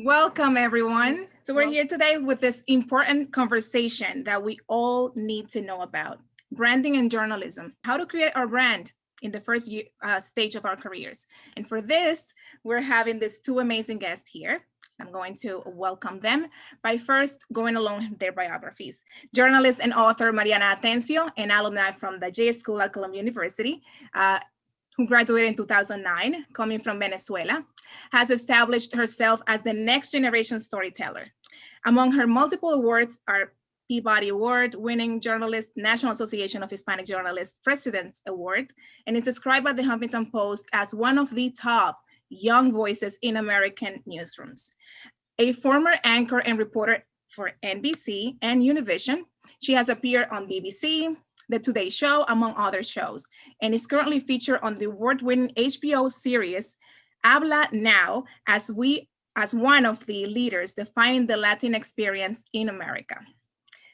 Welcome, everyone. So we're here today with this important conversation that we all need to know about, branding and journalism, how to create our brand in the first stage of our careers. And for this, we're having these two amazing guests here. I'm going to welcome them by first going along their biographies. Journalist and author Mariana Atencio, an alumni from the J School at Columbia University, who graduated in 2009, coming from Venezuela, has established herself as the next generation storyteller. Among her multiple awards are Peabody Award winning journalist, National Association of Hispanic Journalists President's Award, and is described by the Huffington Post as one of the top young voices in American newsrooms. A former anchor and reporter for NBC and Univision, she has appeared on BBC, The Today Show, among other shows, and is currently featured on the award-winning HBO series Habla Now as one of the leaders defining the Latin experience in America.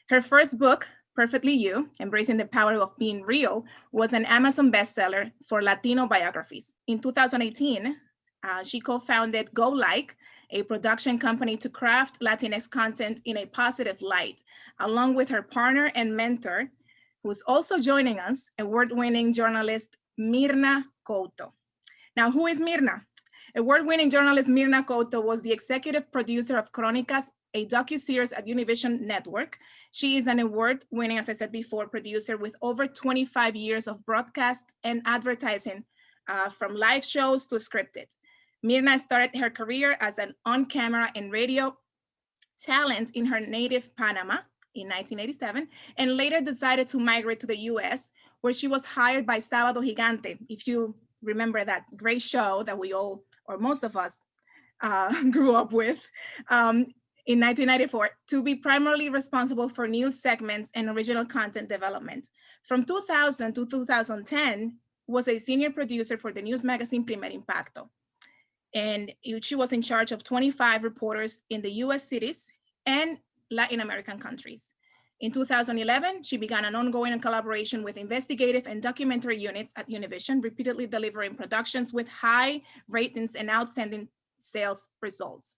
Her first book, Perfectly You, Embracing the Power of Being Real, was an Amazon bestseller for Latino biographies. In 2018, she co-founded Go Like, a production company to craft Latinx content in a positive light, along with her partner and mentor, who's also joining us, award-winning journalist Mirna Couto. Now, who is Mirna? Award-winning journalist Mirna Couto was the executive producer of Crónicas, a docuseries at Univision Network. She is an award-winning, as I said before, producer with over 25 years of broadcast and advertising, from live shows to scripted. Mirna started her career as an on-camera and radio talent in her native Panama in 1987, and later decided to migrate to the US, where she was hired by Sábado Gigante, if you remember that great show that we all, or most of us, grew up with, in 1994, to be primarily responsible for news segments and original content development. From 2000 to 2010, was a senior producer for the news magazine Primer Impacto. And she was in charge of 25 reporters in the US cities and Latin American countries. In 2011, she began an ongoing collaboration with investigative and documentary units at Univision, repeatedly delivering productions with high ratings and outstanding sales results.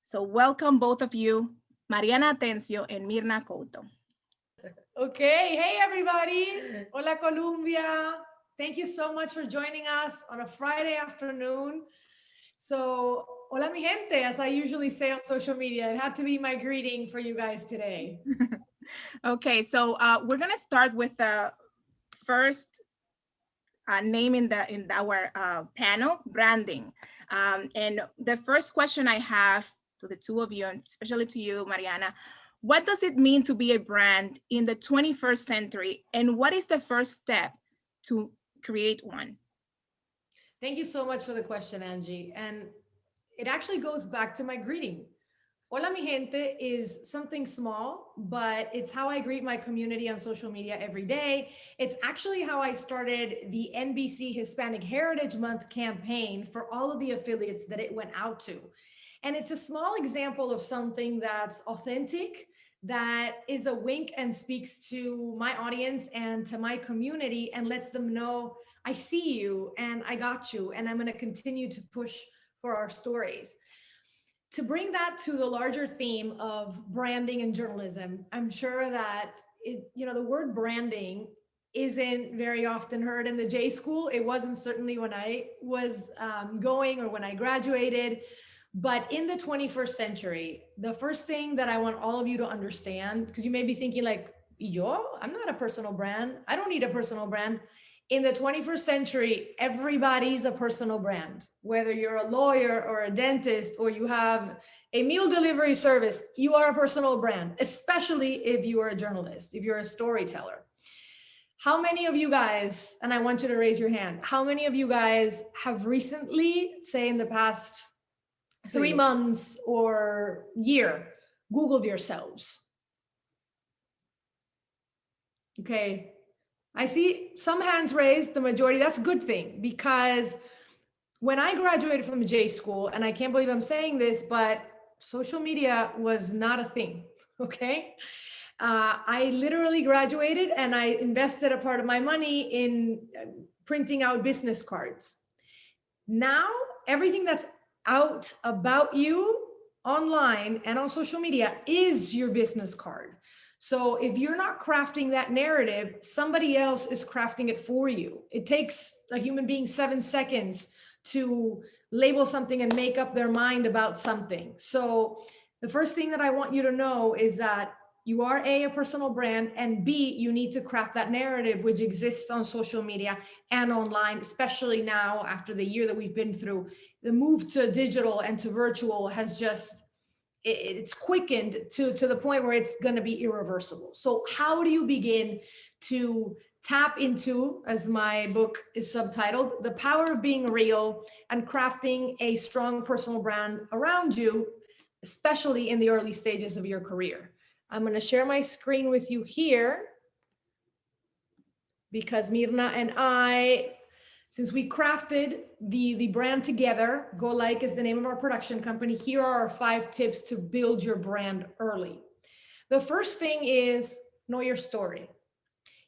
So welcome both of you, Mariana Atencio and Mirna Couto. Okay, hey everybody. Hola Colombia. Thank you so much for joining us on a Friday afternoon. So, hola mi gente, as I usually say on social media, it had to be my greeting for you guys today. Okay, so we're gonna start with the first name in our panel, branding. And the first question I have to the two of you, and especially to you, Mariana, what does it mean to be a brand in the 21st century? And what is the first step to create one? Thank you so much for the question, Angie. And it actually goes back to my greeting. Hola mi gente is something small, but it's how I greet my community on social media every day. It's actually how I started the NBC Hispanic Heritage Month campaign for all of the affiliates that it went out to. And it's a small example of something that's authentic, that is a wink and speaks to my audience and to my community and lets them know I see you and I got you, and I'm going to continue to push for our stories. To bring that to the larger theme of branding and journalism, I'm sure that the word branding isn't very often heard in the J School. It wasn't certainly when I was going or when I graduated. But in the 21st century, the first thing that I want all of you to understand, because you may be thinking like, I'm not a personal brand. I don't need a personal brand. In the 21st century, everybody's a personal brand. Whether you're a lawyer or a dentist or you have a meal delivery service, you are a personal brand, especially if you are a journalist, if you're a storyteller. How many of you guys, and I want you to raise your hand, how many of you guys have recently, say in the past 3 months or year, Googled yourselves? Okay. I see some hands raised, the majority. That's a good thing, because when I graduated from J School, and I can't believe I'm saying this, but social media was not a thing, okay? I literally graduated and I invested a part of my money in printing out business cards. Now, everything that's out about you online and on social media is your business card. So if you're not crafting that narrative, somebody else is crafting it for you. It takes a human being 7 seconds to label something and make up their mind about something. So the first thing that I want you to know is that you are a personal brand, and B, you need to craft that narrative which exists on social media and online, especially now after the year that we've been through. The move to digital and to virtual has just, it's quickened to the point where it's going to be irreversible. So how do you begin to tap into, as my book is subtitled, the power of being real and crafting a strong personal brand around you, especially in the early stages of your career? I'm going to share my screen with you here because Mirna and I, since we crafted the brand together, Go Like is the name of our production company. Here are our 5 tips to build your brand early. The first thing is know your story.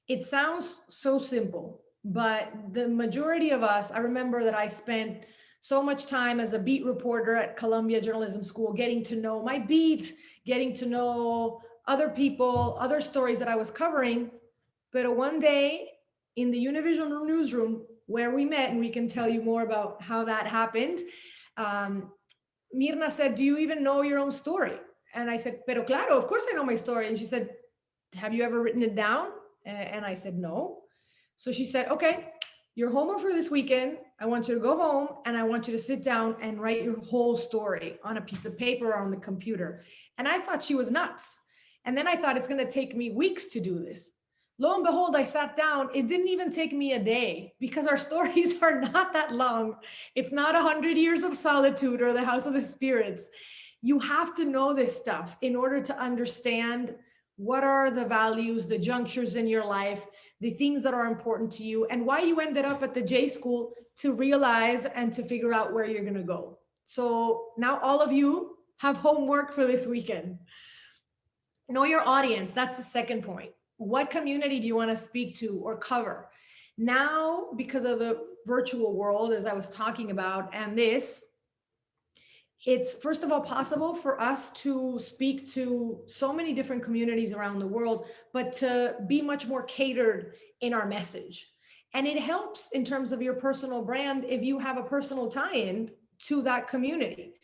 It sounds so simple, but the majority of us, I remember that I spent so much time as a beat reporter at Columbia Journalism School, getting to know my beat, getting to know other people, other stories that I was covering. But one day in the Univision newsroom where we met, and we can tell you more about how that happened, Mirna said, "Do you even know your own story?" And I said, "Pero claro, of course I know my story." And she said, "Have you ever written it down?" And I said, "No." So she said, "Okay, you're home for this weekend. I want you to go home and I want you to sit down and write your whole story on a piece of paper or on the computer." And I thought she was nuts. And then I thought, it's going to take me weeks to do this. Lo and behold, I sat down. It didn't even take me a day, because our stories are not that long. It's not 100 Years of Solitude or The House of the Spirits. You have to know this stuff in order to understand what are the values, the junctures in your life, the things that are important to you, and why you ended up at the J School, to realize and to figure out where you're going to go. So now all of you have homework for this weekend. Know your audience. That's the second point. What community do you want to speak to or cover? Now, because of the virtual world, as I was talking about, and this, it's first of all possible for us to speak to so many different communities around the world, but to be much more catered in our message. And it helps in terms of your personal brand if you have a personal tie-in to that community.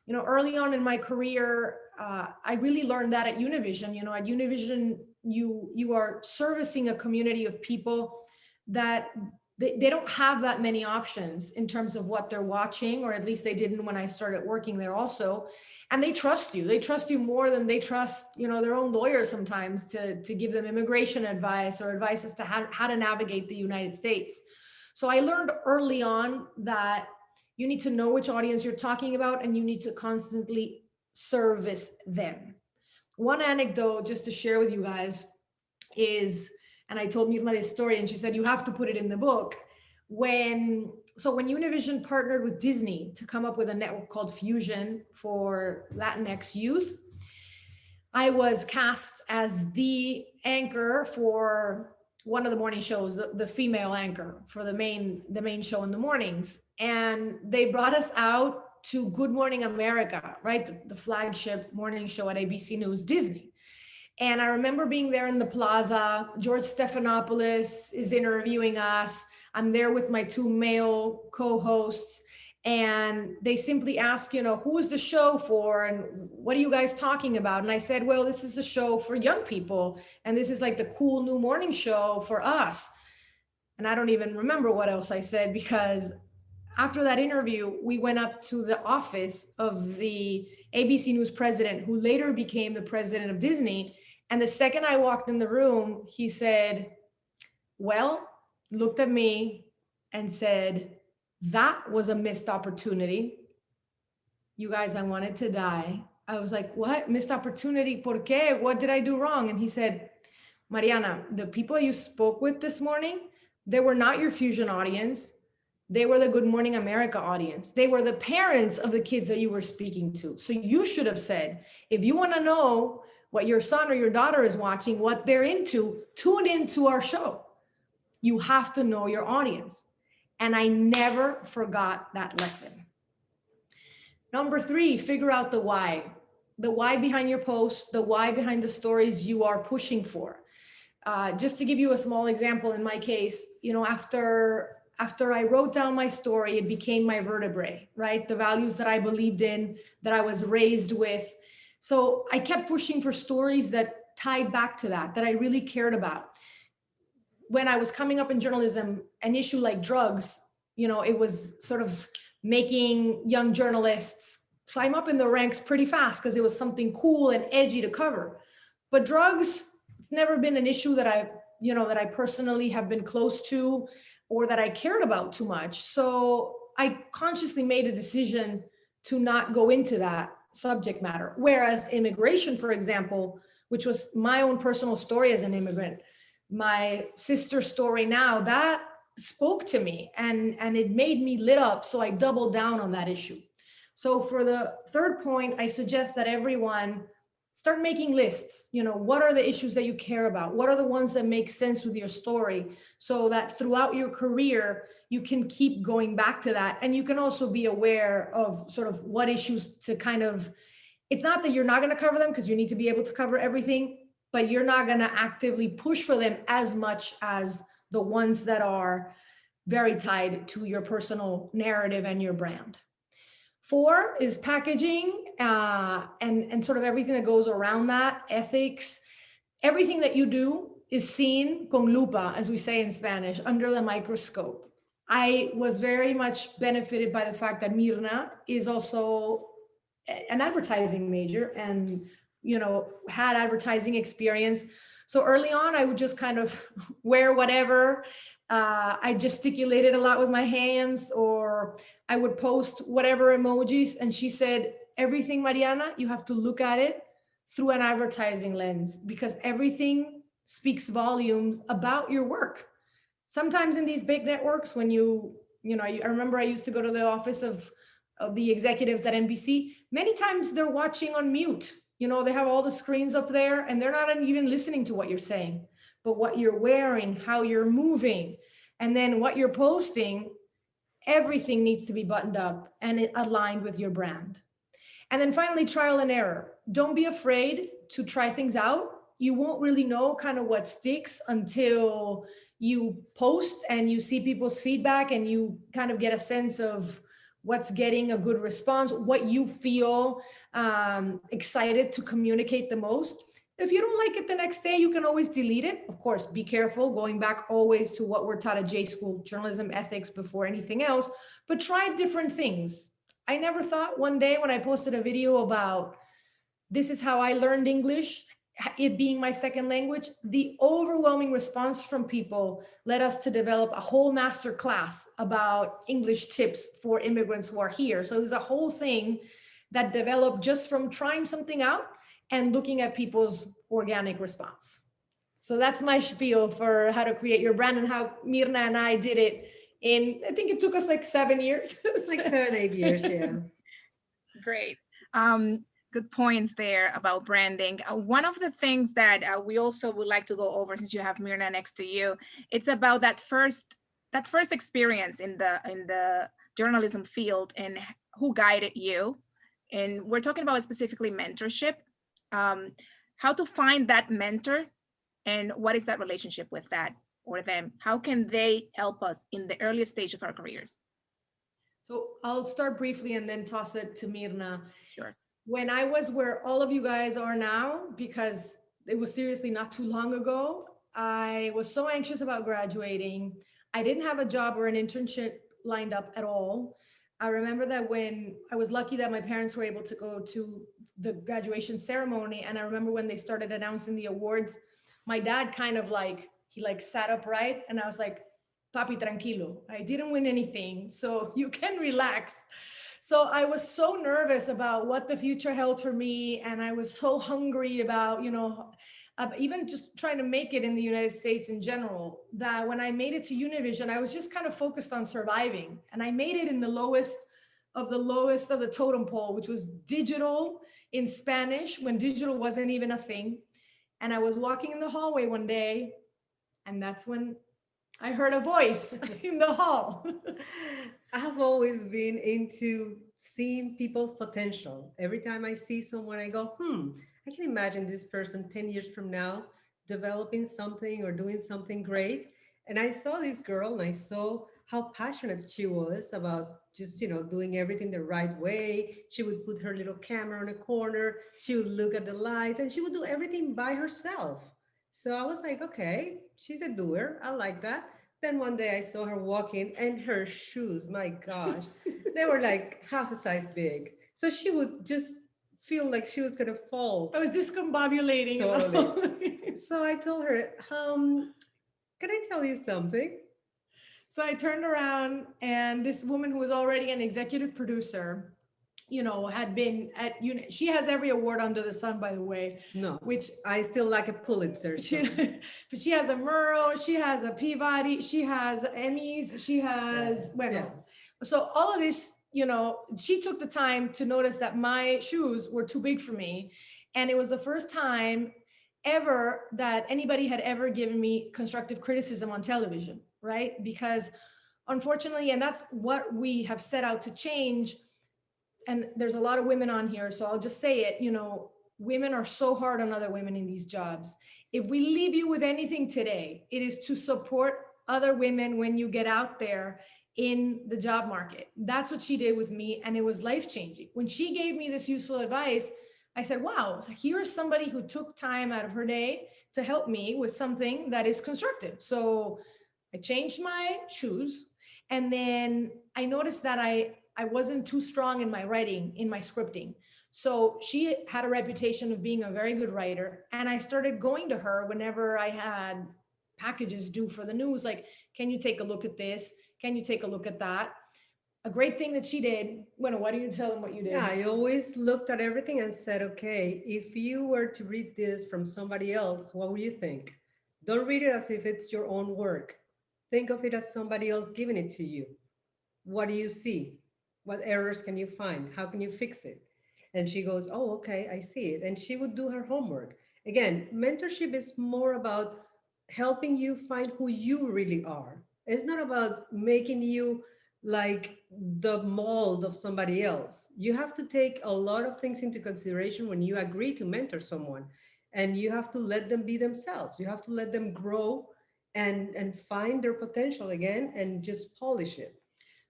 You know, early on in my career, I really learned that at Univision. You know, at Univision, you are servicing a community of people that they don't have that many options in terms of what they're watching, or at least they didn't when I started working there also. And they trust you. They trust you more than they trust, you know, their own lawyers sometimes to give them immigration advice or advice as to how to navigate the United States. So I learned early on that you need to know which audience you're talking about, and you need to constantly service them. One anecdote just to share with you guys is, and I told Mirna this story, and she said, "You have to put it in the book." When Univision partnered with Disney to come up with a network called Fusion for Latinx youth, I was cast as the anchor for one of the morning shows, the female anchor for the main show in the mornings. And they brought us out to Good Morning America, right? The flagship morning show at ABC News, Disney. And I remember being there in the plaza. George Stephanopoulos is interviewing us. I'm there with my 2 male co-hosts, and they simply ask, you know, who is the show for and what are you guys talking about? And I said, well, this is a show for young people, and this is like the cool new morning show for us. And I don't even remember what else I said, because after that interview, we went up to the office of the ABC News president, who later became the president of Disney. And the second I walked in the room, he said, well, looked at me and said, that was a missed opportunity. You guys, I wanted to die. I was like, what? Missed opportunity? ¿Por qué? What did I do wrong? And he said, Mariana, the people you spoke with this morning, they were not your Fusion audience. They were the Good Morning America audience. They were the parents of the kids that you were speaking to. So you should have said, if you want to know what your son or your daughter is watching, what they're into, tune into our show. You have to know your audience. And I never forgot that lesson. Number three, figure out the why behind your posts, the why behind the stories you are pushing for. Just to give you a small example, in my case, after I wrote down my story, it became my vertebrae, right? The values that I believed in, that I was raised with. So I kept pushing for stories that tied back to that I really cared about. When I was coming up in journalism, an issue like drugs, it was sort of making young journalists climb up in the ranks pretty fast because it was something cool and edgy to cover. But drugs, it's never been an issue that I personally have been close to or that I cared about too much. So I consciously made a decision to not go into that subject matter. Whereas immigration, for example, which was my own personal story as an immigrant, my sister's story now, that spoke to me and it made me lit up. So I doubled down on that issue. So for the third point, I suggest that everyone start making lists. What are the issues that you care about? What are the ones that make sense with your story, so that throughout your career, you can keep going back to that. And you can also be aware of sort of what issues to kind of, it's not that you're not going to cover them, because you need to be able to cover everything, but you're not going to actively push for them as much as the ones that are very tied to your personal narrative and your brand. 4 is packaging, and sort of everything that goes around that, ethics. Everything that you do is seen con lupa, as we say in Spanish, under the microscope. I was very much benefited by the fact that Mirna is also an advertising major and had advertising experience. So early on, I would just kind of wear whatever. I gesticulated a lot with my hands, or I would post whatever emojis. And she said, everything, Mariana, you have to look at it through an advertising lens, because everything speaks volumes about your work. Sometimes in these big networks, when I remember I used to go to the office of the executives at NBC. Many times they're watching on mute. They have all the screens up there and they're not even listening to what you're saying, but what you're wearing, how you're moving, and then what you're posting, everything needs to be buttoned up and aligned with your brand. And then finally, trial and error. Don't be afraid to try things out. You won't really know kind of what sticks until you post and you see people's feedback and you kind of get a sense of what's getting a good response, what you feel excited to communicate the most. If you don't like it the next day, you can always delete it. Of course, be careful, going back always to what we're taught at J School, journalism ethics before anything else, but try different things. I never thought one day when I posted a video about this is how I learned English, it being my second language, the overwhelming response from people led us to develop a whole master class about English tips for immigrants who are here. So it was a whole thing that developed just from trying something out and looking at people's organic response. So that's my spiel for how to create your brand and how Mirna and I did it I think it took us like 7 years. Like 7, 8 years, yeah. Great. Good points there about branding. One of the things that we also would like to go over, since you have Mirna next to you, it's about that first experience in the journalism field and who guided you. And we're talking about specifically mentorship. How to find that mentor and what is that relationship with that or them? How can they help us in the earliest stage of our careers? So I'll start briefly and then toss it to Mirna. Sure. When I was where all of you guys are now, because it was seriously not too long ago, I was so anxious about graduating. I didn't have a job or an internship lined up at all. I remember that when I was lucky that my parents were able to go to the graduation ceremony. And I remember when they started announcing the awards, my dad kind of he sat upright and I was like, papi, tranquilo. I didn't win anything, so you can relax. So I was so nervous about what the future held for me. And I was so hungry about, even just trying to make it in the United States in general, that when I made it to Univision, I was just kind of focused on surviving. And I made it in the lowest of the totem pole, which was digital in Spanish, when digital wasn't even a thing. And I was walking in the hallway one day, and that's when I heard a voice in the hall. I have always been into seeing people's potential. Every time I see someone, I go, I can imagine this person 10 years from now developing something or doing something great. And I saw this girl and I saw how passionate she was about just, doing everything the right way. She would put her little camera on a corner, she would look at the lights, and she would do everything by herself. So I was like, okay, she's a doer. I like that. Then one day I saw her walking and her shoes, my gosh, they were like half a size big. So she would just feel like she was going to fall. I was discombobulating. Totally. So I told her, can I tell you something? So I turned around, and this woman who was already an executive producer, had been at, she has every award under the sun, by the way. No, which I still like a Pulitzer. So. but she has a Murrow, she has a Peabody, she has Emmys, she has, So all of this, she took the time to notice that my shoes were too big for me. And it was the first time ever that anybody had ever given me constructive criticism on television, right? Because unfortunately, and that's what we have set out to change, and there's a lot of women on here, so I'll just say it, women are so hard on other women in these jobs. If we leave you with anything today, it is to support other women when you get out there in the job market. That's what she did with me, and it was life-changing. When she gave me this useful advice, I said, wow, here's somebody who took time out of her day to help me with something that is constructive. So I changed my shoes, and then I noticed that I wasn't too strong in my writing, in my scripting. So she had a reputation of being a very good writer. And I started going to her whenever I had packages due for the news, like, can you take a look at this? Can you take a look at that? A great thing that she did. Bueno, why don't you tell them what you did? Yeah, I always looked at everything and said, okay, if you were to read this from somebody else, what would you think? Don't read it as if it's your own work. Think of it as somebody else giving it to you. What do you see? What errors can you find? How can you fix it? And she goes, oh, okay, I see it. And she would do her homework. Again, mentorship is more about helping you find who you really are. It's not about making you like the mold of somebody else. You have to take a lot of things into consideration when you agree to mentor someone. And you have to let them be themselves. You have to let them grow and find their potential again and just polish it.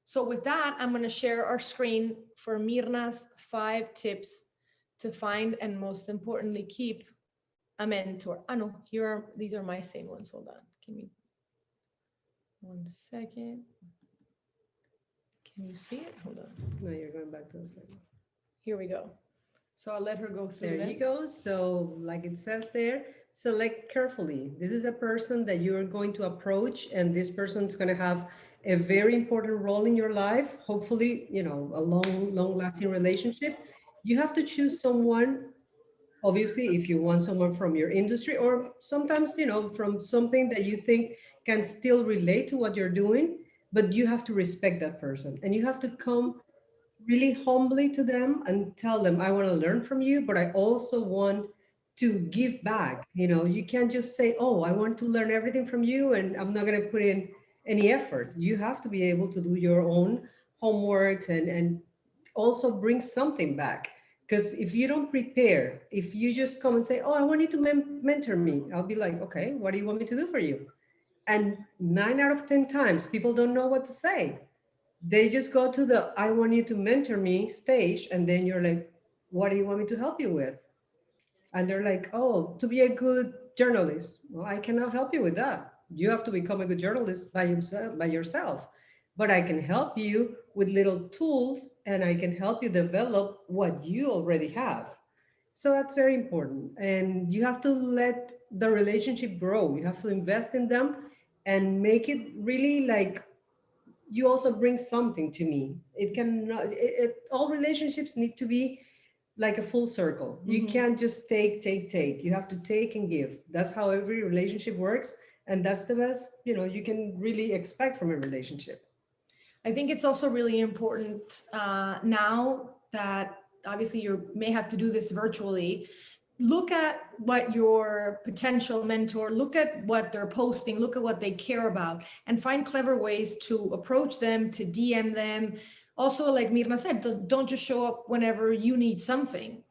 So with that, I'm going to share our screen for Mirna's 5 tips to find and most importantly, keep a mentor. No, these are my same ones. Hold on. Give me 1 second. Can you see it? Hold on. No, you're going back to the second. Here we go. So I'll let her go through. There you go. So like it says there, select carefully. This is a person that you're going to approach, and this person's going to have a very important role in your life. Hopefully, a long lasting relationship. You have to choose someone, obviously, if you want someone from your industry, or sometimes, from something that you think can still relate to what you're doing, but you have to respect that person, and you have to come really humbly to them and tell them, I want to learn from you, but I also want to give back. You can't just say, oh, I want to learn everything from you and I'm not going to put in any effort. You have to be able to do your own homeworks and also bring something back. Because if you don't prepare, if you just come and say, oh, I want you to mentor me, I'll be like, okay, what do you want me to do for you? And 9 out of 10 times, people don't know what to say. They just go to the I want you to mentor me stage, and then you're like, what do you want me to help you with? And they're like, oh, to be a good journalist. Well, I cannot help you with that. You have to become a good journalist by yourself. But I can help you with little tools, and I can help you develop what you already have. So that's very important. And you have to let the relationship grow. You have to invest in them and make it really like you also bring something to me. It can all relationships need to be like a full circle. You can't just take. You have to take and give. That's how every relationship works, and that's the best you can really expect from a relationship. I think it's also really important now that obviously you may have to do this virtually. look at what your potential mentor, look at what they're posting, look at what they care about, and find clever ways to approach them, to DM them. Also, like Mirna said, don't just show up whenever you need something.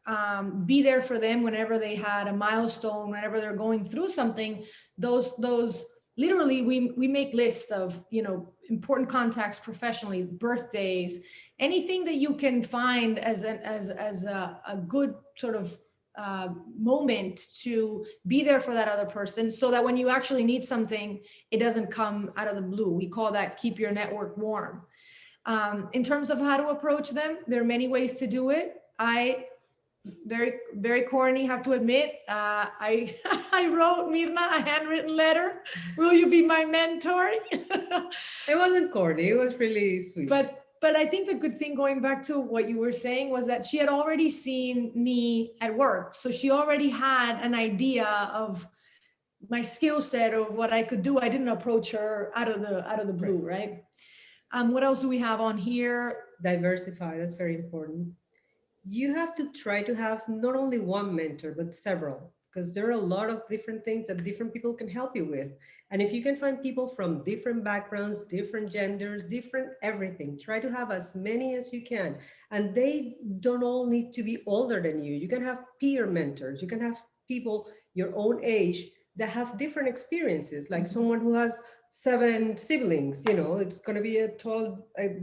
Be there for them whenever they had a milestone, whenever they're going through something. Those literally, we make lists of, important contacts professionally, birthdays, anything that you can find as a good sort of moment to be there for that other person, so that when you actually need something, it doesn't come out of the blue. We call that keep your network warm. In terms of how to approach them, there are many ways to do it. I very, very corny, have to admit. I I wrote Mirna a handwritten letter. Will you be my mentor? It wasn't corny. It was really sweet. But I think the good thing, going back to what you were saying, was that she had already seen me at work. So she already had an idea of my skill set, of what I could do. I didn't approach her out of the blue, right? What else do we have on here? Diversify, that's very important. You have to try to have not only one mentor, but several, because there are a lot of different things that different people can help you with. And if you can find people from different backgrounds, different genders, different everything, try to have as many as you can. And they don't all need to be older than you. You can have peer mentors. You can have people your own age that have different experiences, like someone who has 7 siblings, it's going to be a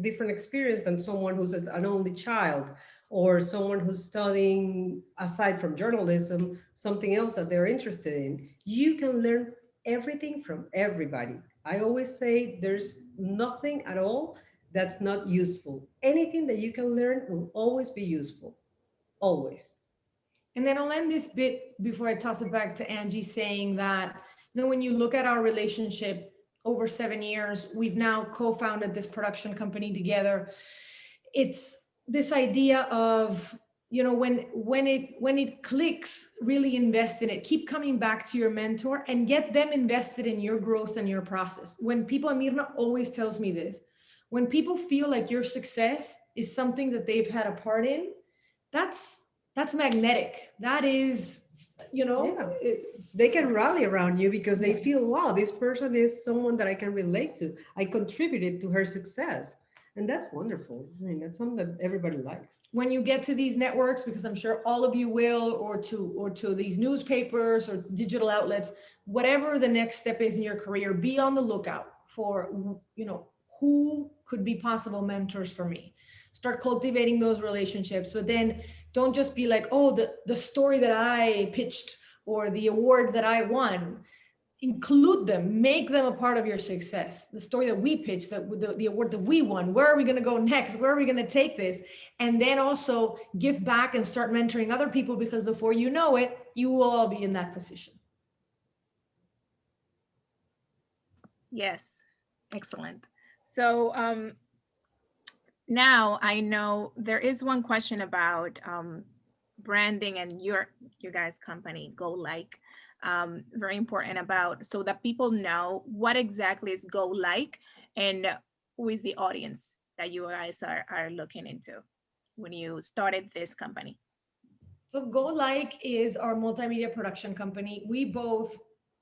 different experience than someone who's an only child, or someone who's studying, aside from journalism, something else that they're interested in. You can learn everything from everybody. I always say there's nothing at all that's not useful. Anything that you can learn will always be useful, always. And then I'll end this bit before I toss it back to Angie, saying that, when you look at our relationship over 7 years, we've now co-founded this production company together. It's this idea of, when it clicks, really invest in it. Keep coming back to your mentor and get them invested in your growth and your process. When people, and Mirna always tells me this, when people feel like your success is something that they've had a part in, that's magnetic. That is, Yeah. They can rally around you because they feel, wow, this person is someone that I can relate to. I contributed to her success. And that's wonderful. I mean, that's something that everybody likes. When you get to these networks, because I'm sure all of you will, or to these newspapers or digital outlets, whatever the next step is in your career, be on the lookout for, who could be possible mentors for me. Start cultivating those relationships, but then don't just be like, oh, the story that I pitched or the award that I won. Include them, make them a part of your success. The story that we pitched, the award that we won, where are we going to go next? Where are we going to take this? And then also give back and start mentoring other people, because before you know it, you will all be in that position. Yes, excellent. So now I know there is one question about branding and your guys' company, Go Like. Very important, about, so that people know what exactly is Go Like and who is the audience that you guys are looking into when you started this company. So Go Like is our multimedia production company. We both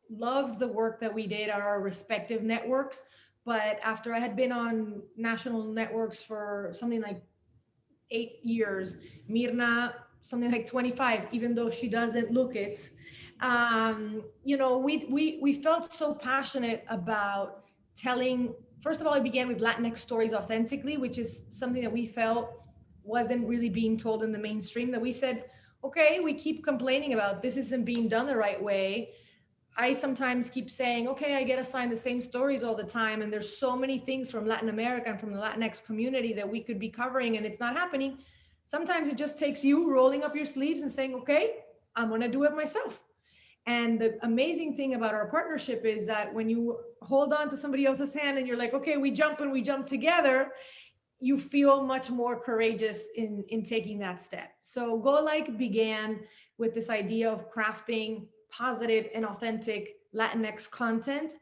loved the work that we did at our respective networks, but after I had been on national networks for something like 8 years, Mirna something like 25, even though she doesn't look it. We felt so passionate about telling. First of all, it began with Latinx stories authentically, which is something that we felt wasn't really being told in the mainstream. That we said, okay, we keep complaining about this isn't being done the right way. I sometimes keep saying, okay, I get assigned the same stories all the time, and there's so many things from Latin America and from the Latinx community that we could be covering, and it's not happening. Sometimes it just takes you rolling up your sleeves and saying, okay, I'm going to do it myself. And the amazing thing about our partnership is that when you hold on to somebody else's hand and you're like, okay, we jump and we jump together, you feel much more courageous in taking that step. So Go Like began with this idea of crafting positive and authentic Latinx content.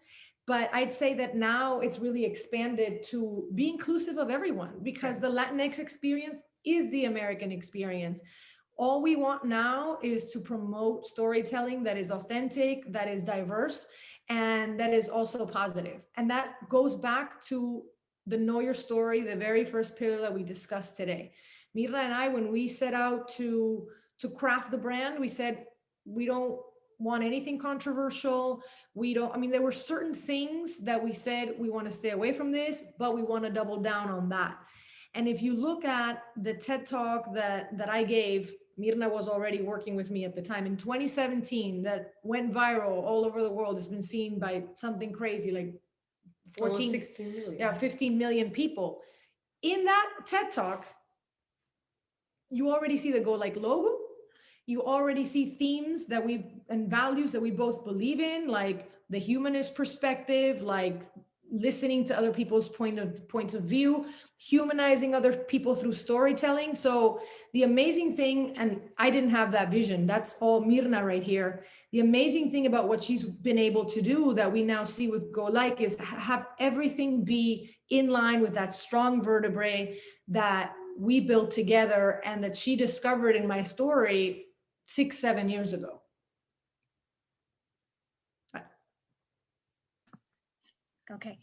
But I'd say that now it's really expanded to be inclusive of everyone, because the Latinx experience is the American experience. All we want now is to promote storytelling that is authentic, that is diverse, and that is also positive. And that goes back to the know your story, the very first pillar that we discussed today. Mirna and I, when we set out to craft the brand, we said we don't want anything controversial. We don't, I mean, there were certain things that we said we want to stay away from this, but we want to double down on that. And if you look at the TED talk that I gave, Mirna was already working with me at the time in 2017, that went viral all over the world. It's been seen by something crazy like 14, 16 million. Yeah, 15 million people. In that TED talk, you already see the Go Like logo. You already see themes that and values that we both believe in, like the humanist perspective, like listening to other people's points of view, humanizing other people through storytelling. So the amazing thing, and I didn't have that vision, that's all Mirna right here. The amazing thing about what she's been able to do that we now see with Go Like is have everything be in line with that strong vertebrae that we built together and that she discovered in my story 6-7 years ago. Okay.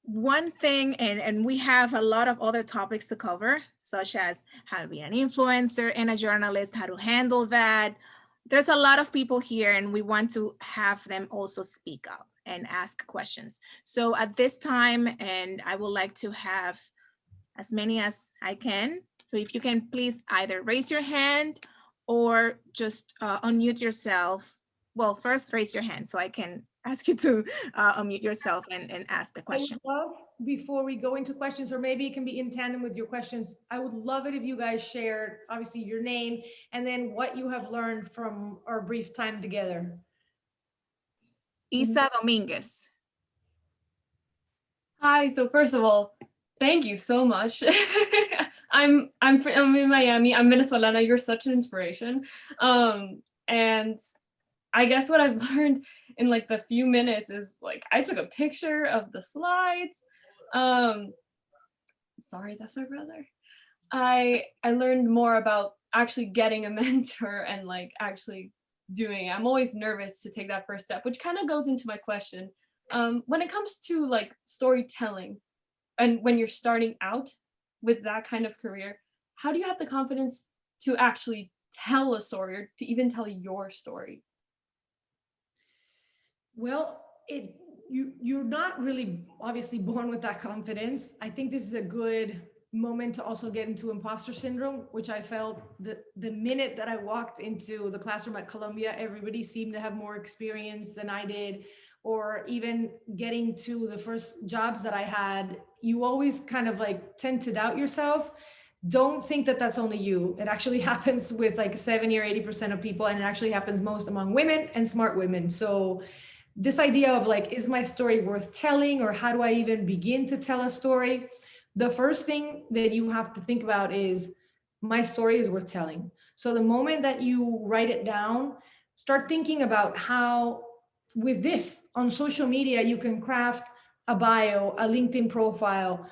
One thing, and we have a lot of other topics to cover, such as how to be an influencer and a journalist, how to handle that. There's a lot of people here and we want to have them also speak up and ask questions. So at this time, and I would like to have as many as I can. So if you can please either raise your hand or just unmute yourself. Well, first raise your hand so I can ask you to unmute yourself and ask the question. I would love, before we go into questions, or maybe it can be in tandem with your questions, I would love it if you guys shared, obviously, your name and then what you have learned from our brief time together. Isa Dominguez. Hi, so first of all, thank you so much. I'm in Miami. I'm Venezuelana. You're such an inspiration. And I guess what I've learned in like the few minutes is like I took a picture of the slides. Sorry, that's my brother. I learned more about actually getting a mentor and like actually doing it. I'm always nervous to take that first step, which kind of goes into my question. When it comes to like storytelling and when you're starting out with that kind of career, how do you have the confidence to actually tell a story or to even tell your story? Well, you're not really obviously born with that confidence. I think this is a good moment to also get into imposter syndrome, which I felt the minute that I walked into the classroom at Columbia, everybody seemed to have more experience than I did, or even getting to the first jobs that I had, you always kind of like tend to doubt yourself. Don't think that that's only you. It actually happens with like 70 or 80% of people, and it actually happens most among women and smart women. So this idea of like, is my story worth telling, or how do I even begin to tell a story? The first thing that you have to think about is, my story is worth telling. So the moment that you write it down, start thinking about how with this on social media, you can craft a bio, a LinkedIn profile,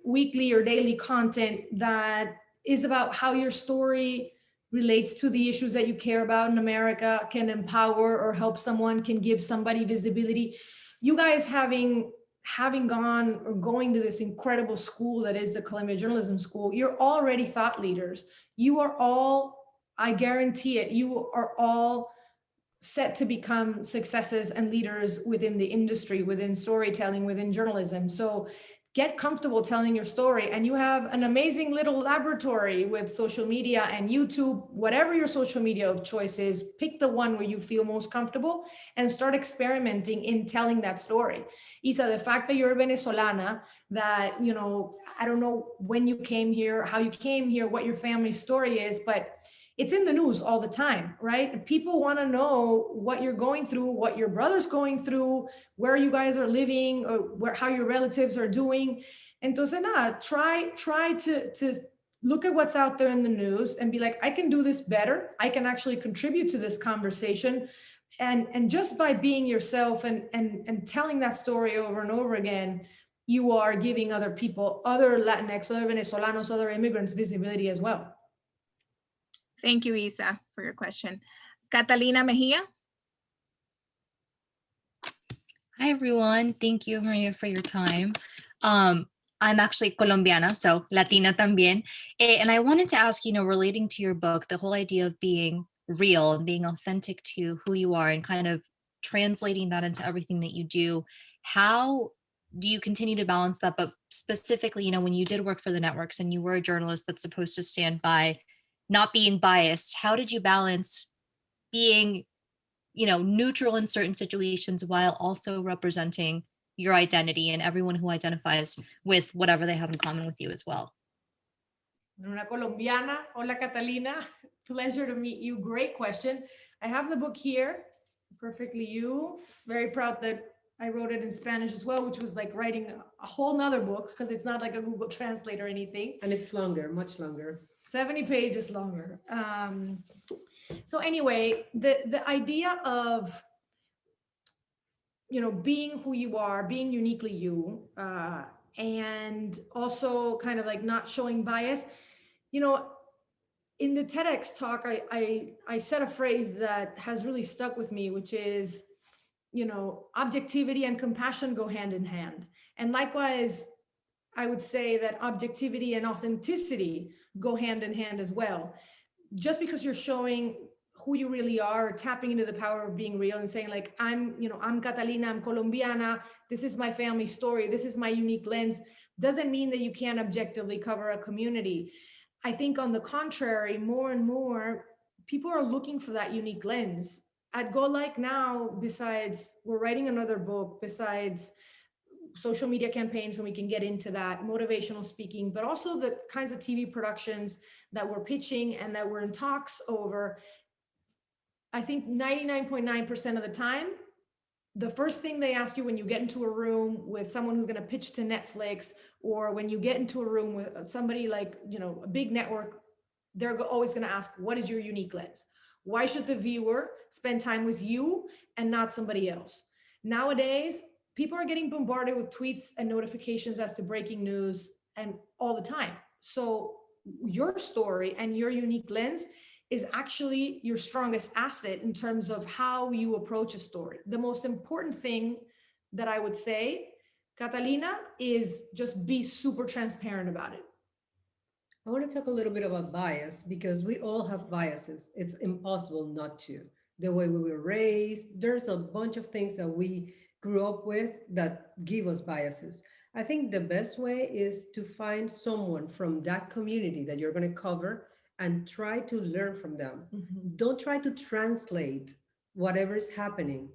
weekly or daily content that is about how your story relates to the issues that you care about in America, can empower or help someone, can give somebody visibility. You guys having gone or going to this incredible school that is the Columbia Journalism School, you're already thought leaders. You are all, I guarantee it, you are all set to become successes and leaders within the industry, within storytelling, within journalism. So get comfortable telling your story, and you have an amazing little laboratory with social media and YouTube. Whatever your social media of choice is, pick the one where you feel most comfortable and start experimenting in telling that story. Isa, the fact that you're a Venezolana, that, you know, I don't know when you came here, how you came here, what your family story is, but it's in the news all the time, right? People want to know what you're going through, what your brother's going through, where you guys are living, or how your relatives are doing. Entonces, nada, try to look at what's out there in the news and be like, I can do this better. I can actually contribute to this conversation. And just by being yourself and telling that story over and over again, you are giving other people, other Latinx, other Venezolanos, other immigrants visibility as well. Thank you, Isa, for your question. Catalina Mejia. Hi, everyone. Thank you, Maria, for your time. I'm actually Colombiana, so Latina también. And I wanted to ask, relating to your book, the whole idea of being real and being authentic to who you are and kind of translating that into everything that you do. How do you continue to balance that? But specifically, when you did work for the networks and you were a journalist that's supposed to stand by not being biased, how did you balance being neutral in certain situations while also representing your identity and everyone who identifies with whatever they have in common with you as well? Una colombiana. Hola, Catalina. Pleasure to meet you. Great question. I have the book here, Perfectly You. Very proud that I wrote it in Spanish as well, which was like writing a whole nother book because it's not like a Google Translate or anything. And it's longer, much longer. 70 pages longer. So anyway, the idea of being who you are, being uniquely you, and also kind of like not showing bias. In the TEDx talk, I said a phrase that has really stuck with me, which is, objectivity and compassion go hand in hand. And likewise, I would say that objectivity and authenticity go hand in hand as well. Just because you're showing who you really are, tapping into the power of being real and saying like, I'm Catalina, I'm Colombiana, this is my family story, this is my unique lens, doesn't mean that you can't objectively cover a community. I think on the contrary, more and more people are looking for that unique lens. At Go Like now, besides we're writing another book, besides social media campaigns, and we can get into that, motivational speaking, but also the kinds of TV productions that we're pitching and that we're in talks over. I think 99.9% of the time, the first thing they ask you when you get into a room with someone who's going to pitch to Netflix, or when you get into a room with somebody like, a big network, they're always going to ask, what is your unique lens? Why should the viewer spend time with you and not somebody else? Nowadays, people are getting bombarded with tweets and notifications as to breaking news and all the time. So your story and your unique lens is actually your strongest asset in terms of how you approach a story. The most important thing that I would say, Catalina, is just be super transparent about it. I want to talk a little bit about bias because we all have biases. It's impossible not to. The way we were raised, there's a bunch of things that we grew up with that give us biases. I think the best way is to find someone from that community that you're going to cover and try to learn from them. Mm-hmm. Don't try to translate whatever is happening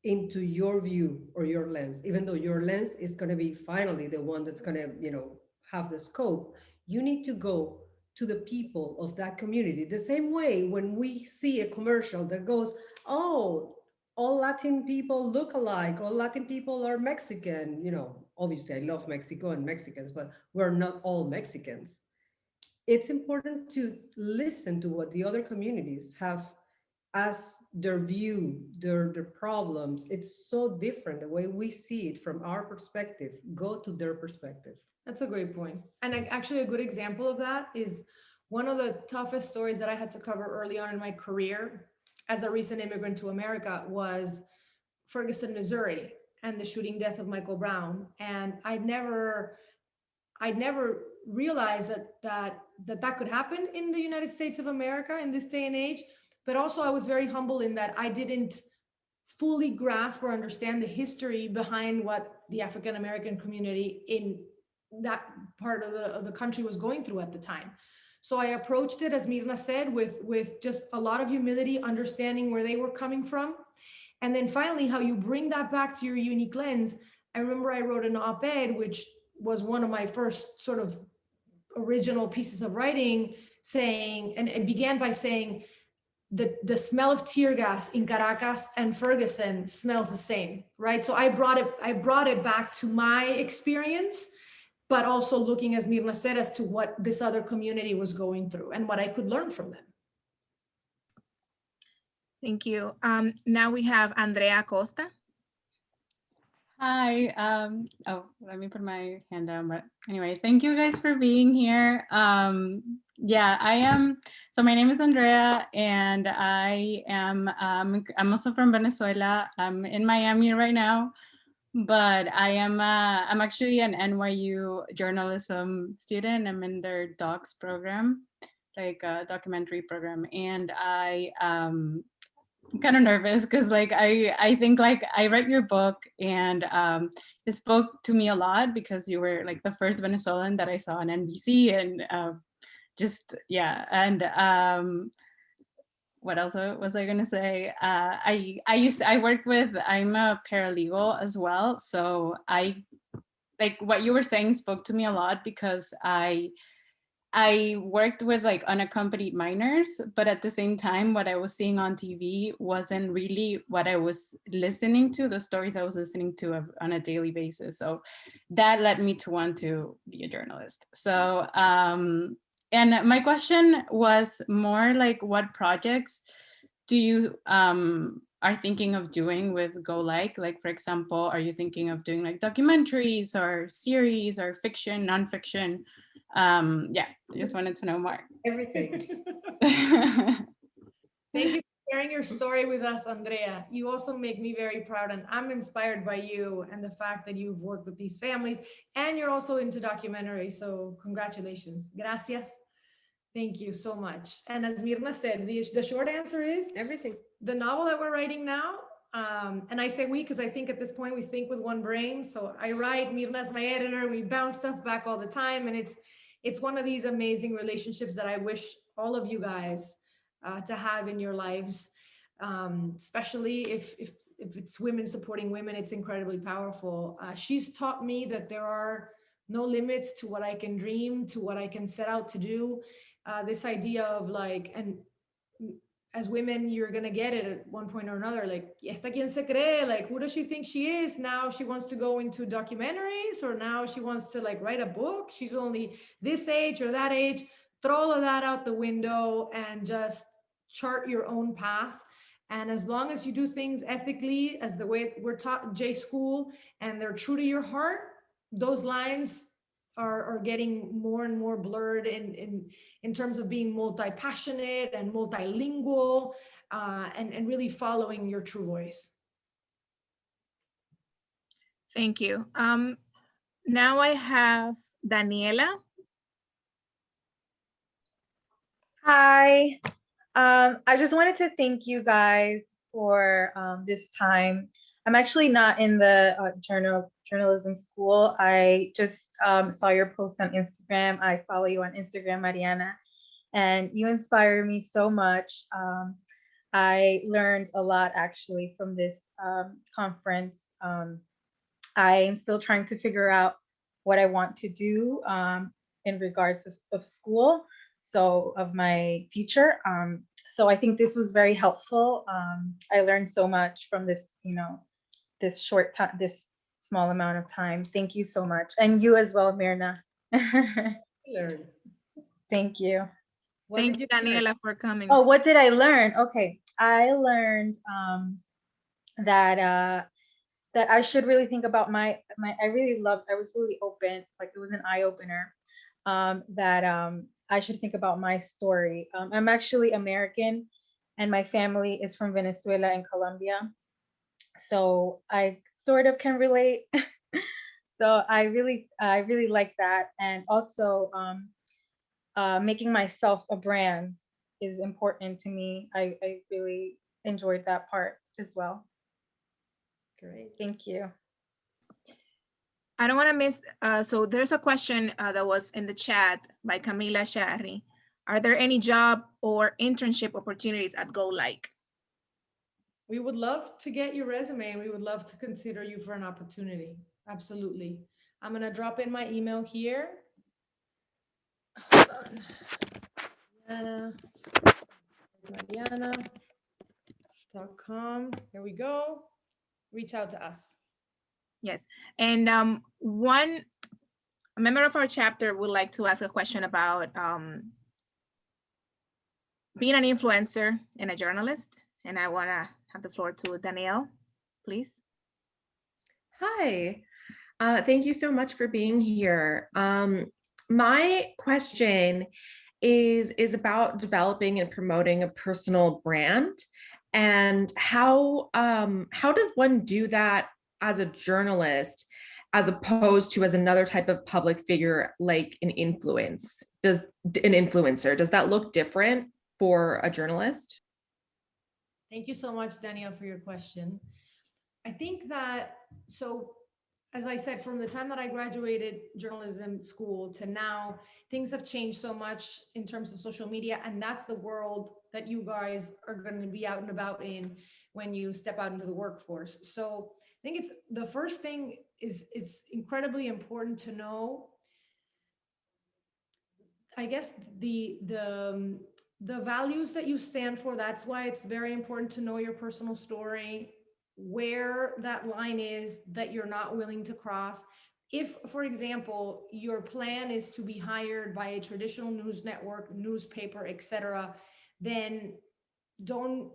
into your view or your lens, even though your lens is going to be finally the one that's going to, have the scope. You need to go to the people of that community. The same way when we see a commercial that goes, oh, all Latin people look alike, all Latin people are Mexican. Obviously I love Mexico and Mexicans, but we're not all Mexicans. It's important to listen to what the other communities have as their view, their problems. It's so different the way we see it from our perspective. Go to their perspective. That's a great point. And actually a good example of that is one of the toughest stories that I had to cover early on in my career as a recent immigrant to America was Ferguson, Missouri, and the shooting death of Michael Brown. And I'd never realized that could happen in the United States of America in this day and age. But also I was very humble in that I didn't fully grasp or understand the history behind what the African American community in that part of the country was going through at the time. So I approached it, as Mirna said, with just a lot of humility, understanding where they were coming from. And then finally, how you bring that back to your unique lens. I remember I wrote an op-ed, which was one of my first sort of original pieces of writing, saying, and it began by saying, the smell of tear gas in Caracas and Ferguson smells the same, right? So I brought it back to my experience, but also looking, as Mirna said, as to what this other community was going through and what I could learn from them. Thank you. Now we have Andrea Costa. Hi. Let me put my hand down. But anyway, thank you guys for being here. Yeah, I am. So my name is Andrea, and I am. I'm also from Venezuela. I'm in Miami right now, but I am. I'm actually an NYU journalism student. I'm in their docs program, like a documentary program, and I'm kind of nervous because like I think like I read your book, and it spoke to me a lot because you were like the first Venezuelan that I saw on NBC, and just yeah. And what else was I gonna say? I work with, I'm a paralegal as well, so I like what you were saying spoke to me a lot because I worked with like unaccompanied minors, but at the same time, what I was seeing on TV wasn't really what I was listening to, the stories I was listening to on a daily basis. So that led me to want to be a journalist. So, and my question was more like, what projects do you are thinking of doing with Go Like? Like, for example, are you thinking of doing like documentaries or series or fiction, nonfiction? Yeah, I just wanted to know more. Everything. Thank you for sharing your story with us, Andrea. You also make me very proud, and I'm inspired by you and the fact that you've worked with these families, and you're also into documentaries. So congratulations. Gracias. Thank you so much. And as Mirna said, the short answer is Everything. the novel that we're writing now. And I say we because I think at this point we think with one brain. So I write, Mirna's my editor, we bounce stuff back all the time. And it's one of these amazing relationships that I wish all of you guys to have in your lives, especially if it's women supporting women. It's incredibly powerful. She's taught me that there are no limits to what I can dream, to what I can set out to do. This idea of like, and as women, you're gonna get it at one point or another. Like, ¿esta quién se cree? Like, who does she think she is? Now she wants to go into documentaries, or now she wants to like write a book. She's only this age or that age. Throw all of that out the window and just chart your own path. And as long as you do things ethically, as the way we're taught J school, and they're true to your heart, those lines are getting more and more blurred in terms of being multi-passionate and multilingual, and really following your true voice. Thank you. Now I have Daniela. Hi. I just wanted to thank you guys for this time. I'm actually not in the journalism school. I just saw your post on Instagram. I follow you on Instagram, Mariana, and you inspire me so much. I learned a lot actually from this conference. I'm still trying to figure out what I want to do in regards of school, so of my future. So I think this was very helpful. I learned so much from this, this short time, this small amount of time. Thank you so much. And you as well, Mirna. Learn. Thank you. Thank you, Daniela, for coming. Oh, what did I learn? Okay, I learned that that I should really think about I was really open, like it was an eye opener, that I should think about my story. I'm actually American, and my family is from Venezuela and Colombia. So I sort of can relate. So I really like that. And also making myself a brand is important to me. I really enjoyed that part as well. Great. Thank you. I don't want to miss, so there's a question that was in the chat by Camila Shari. Are there any job or internship opportunities at Go Like? We would love to get your resume, and we would love to consider you for an opportunity. Absolutely. I'm going to drop in my email here. Hold on. Mariana.com. Here we go. Reach out to us. Yes. And a member of our chapter would like to ask a question about being an influencer and a journalist. And I want to have the floor to Danielle, please. Hi, thank you so much for being here. My question is about developing and promoting a personal brand. And how does one do that as a journalist, as opposed to as another type of public figure like an influencer? Does that look different for a journalist? Thank you so much, Danielle, for your question. I think that, so as I said, from the time that I graduated journalism school to now, things have changed so much in terms of social media. And that's the world that you guys are going to be out and about in when you step out into the workforce. So I think it's the first thing is it's incredibly important to know, I guess, the values that you stand for. That's why it's very important to know your personal story, where that line is that you're not willing to cross. If, for example, your plan is to be hired by a traditional news network, newspaper, etc., then don't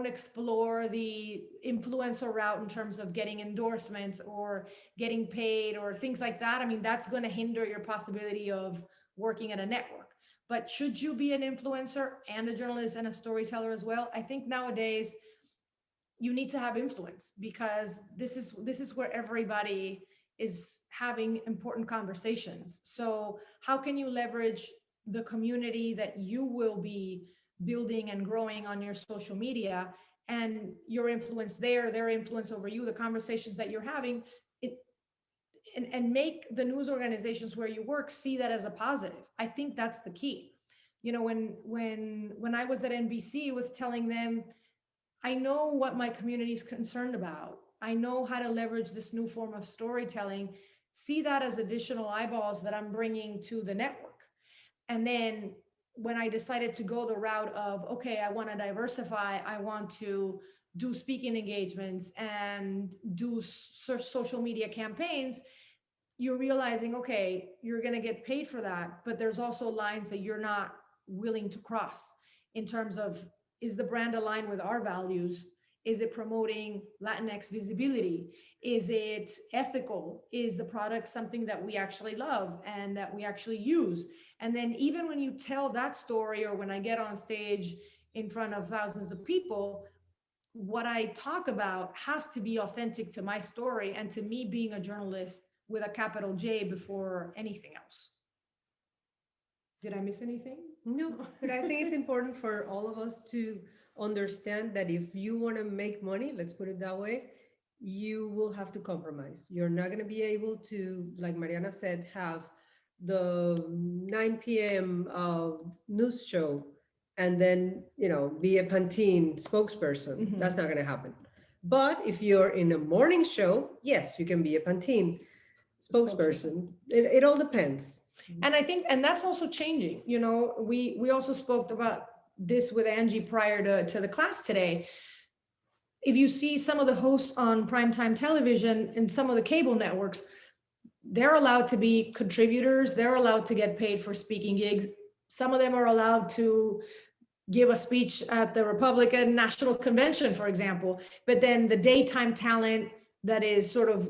explore the influencer route in terms of getting endorsements or getting paid or things like that. I mean, that's going to hinder your possibility of working at a network. But should you be an influencer and a journalist and a storyteller as well? I think nowadays you need to have influence, because this is where everybody is having important conversations. So how can you leverage the community that you will be building and growing on your social media, and your influence there, their influence over you, the conversations that you're having, and make the news organizations where you work see that as a positive. I think that's the key. When I was at NBC, was telling them, I know what my community is concerned about. I know how to leverage this new form of storytelling. See that as additional eyeballs that I'm bringing to the network. And then when I decided to go the route of, okay, I want to diversify, I want to do speaking engagements and do social media campaigns, you're realizing, okay, you're going to get paid for that, but there's also lines that you're not willing to cross in terms of, is the brand aligned with our values? Is it promoting Latinx visibility? Is it ethical? Is the product something that we actually love and that we actually use? And then even when you tell that story, or when I get on stage in front of thousands of people, what I talk about has to be authentic to my story and to me being a journalist with a capital J before anything else. Did I miss anything? No, but I think it's important for all of us to understand that if you want to make money, let's put it that way, you will have to compromise. You're not going to be able to, like Mariana said, have the 9 p.m. News show and then, be a Pantene spokesperson. Mhm. That's not going to happen. But if you're in a morning show, yes, you can be a Pantene spokesperson. It all depends. And I think, and that's also changing. We also spoke about this with Angie prior to the class today. If you see some of the hosts on primetime television and some of the cable networks, they're allowed to be contributors. They're allowed to get paid for speaking gigs. Some of them are allowed to give a speech at the Republican National Convention, for example. But then the daytime talent that is sort of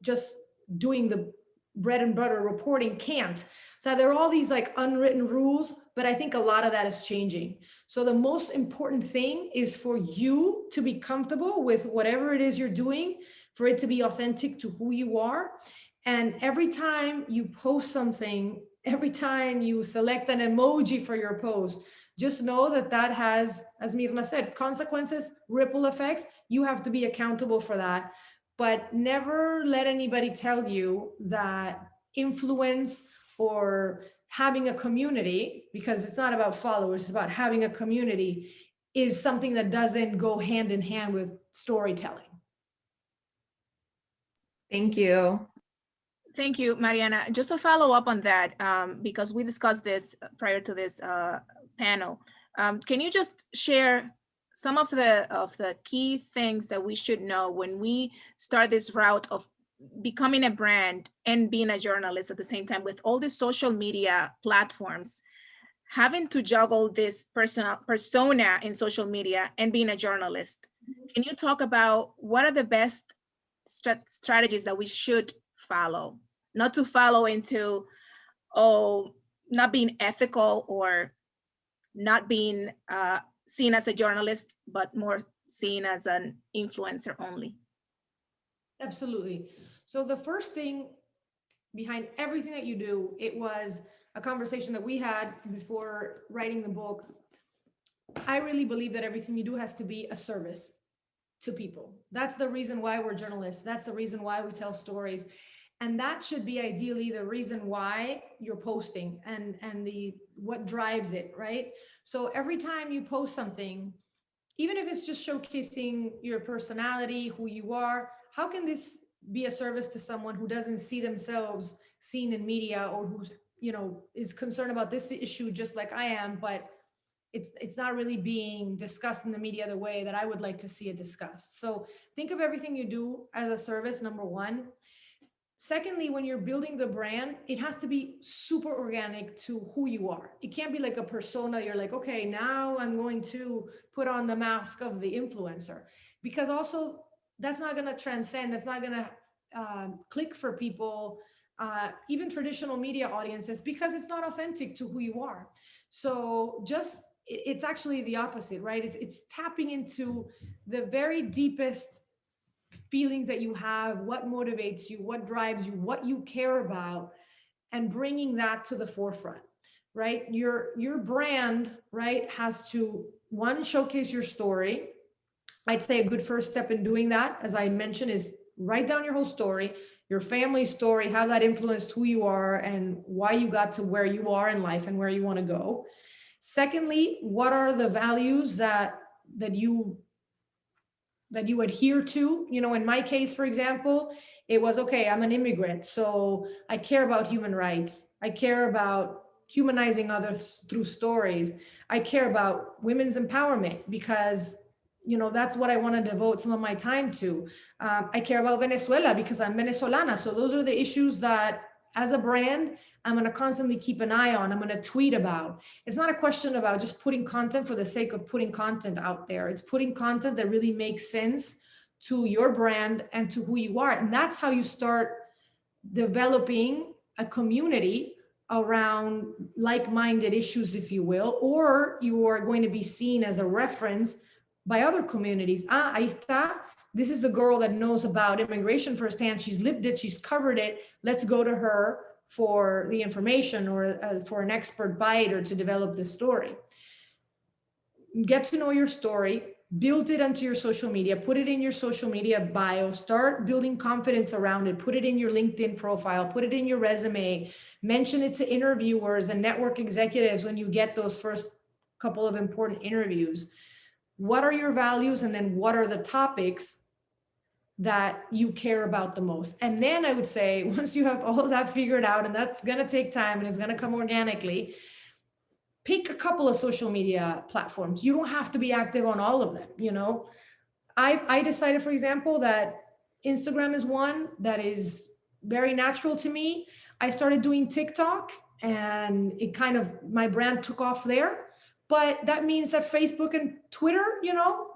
just doing the bread and butter reporting can't. So there are all these like unwritten rules, but I think a lot of that is changing. So the most important thing is for you to be comfortable with whatever it is you're doing, for it to be authentic to who you are. And every time you post something, every time you select an emoji for your post, just know that has, as Mirna said, consequences, ripple effects. You have to be accountable for that. But never let anybody tell you that influence or having a community, because it's not about followers, it's about having a community, is something that doesn't go hand in hand with storytelling. Thank you. Thank you, Mariana. Just to follow up on that, because we discussed this prior to this panel. Can you just share some of the key things that we should know when we start this route of becoming a brand and being a journalist at the same time, with all these social media platforms, having to juggle this persona in social media and being a journalist? Can you talk about what are the best strategies that we should follow? Not to follow into, not being ethical or not being seen as a journalist, but more seen as an influencer only? Absolutely. So the first thing behind everything that you do, it was a conversation that we had before writing the book. I really believe that everything you do has to be a service to people. That's the reason why we're journalists. That's the reason why we tell stories. And that should be ideally the reason why you're posting and the what drives it, right? So every time you post something, even if it's just showcasing your personality, who you are, how can this be a service to someone who doesn't see themselves seen in media, or who, you know, is concerned about this issue just like I am, but it's not really being discussed in the media the way that I would like to see it discussed. So think of everything you do as a service, number one. Secondly, when you're building the brand, it has to be super organic to who you are. It can't be like a persona. You're like, okay, now I'm going to put on the mask of the influencer, because also that's not going to transcend. That's not going to click for people, even traditional media audiences, because it's not authentic to who you are. So just, it's actually the opposite, right? It's tapping into the very deepest feelings that you have, what motivates you, what drives you, what you care about, and bringing that to the forefront, right? Your brand, right, has to, one, showcase your story. I'd say a good first step in doing that, as I mentioned, is write down your whole story, your family story, how that influenced who you are and why you got to where you are in life and where you want to go. Secondly, what are the values that you adhere to? You know, in my case, for example, it was, okay, I'm an immigrant, so I care about human rights. I care about humanizing others through stories. I care about women's empowerment because, you know, that's what I want to devote some of my time to. I care about Venezuela because I'm Venezolana. So those are the issues that, as a brand, I'm going to constantly keep an eye on. I'm going to tweet about. It's not a question about just putting content for the sake of putting content out there. It's putting content that really makes sense to your brand and to who you are. And that's how you start developing a community around like-minded issues, if you will, or you are going to be seen as a reference by other communities. Ahí está. This is the girl that knows about immigration firsthand. She's lived it. She's covered it. Let's go to her for the information, or for an expert bite, or to develop the story. Get to know your story, build it onto your social media, put it in your social media bio, start building confidence around it, put it in your LinkedIn profile, put it in your resume, mention it to interviewers and network executives when you get those first couple of important interviews. What are your values? And then what are the topics that you care about the most? And then I would say, once you have all of that figured out, and that's going to take time and it's going to come organically, pick a couple of social media platforms. You don't have to be active on all of them. You know, I decided, for example, that Instagram is one that is very natural to me. I started doing TikTok and it kind of, my brand took off there. But that means that Facebook and Twitter, you know,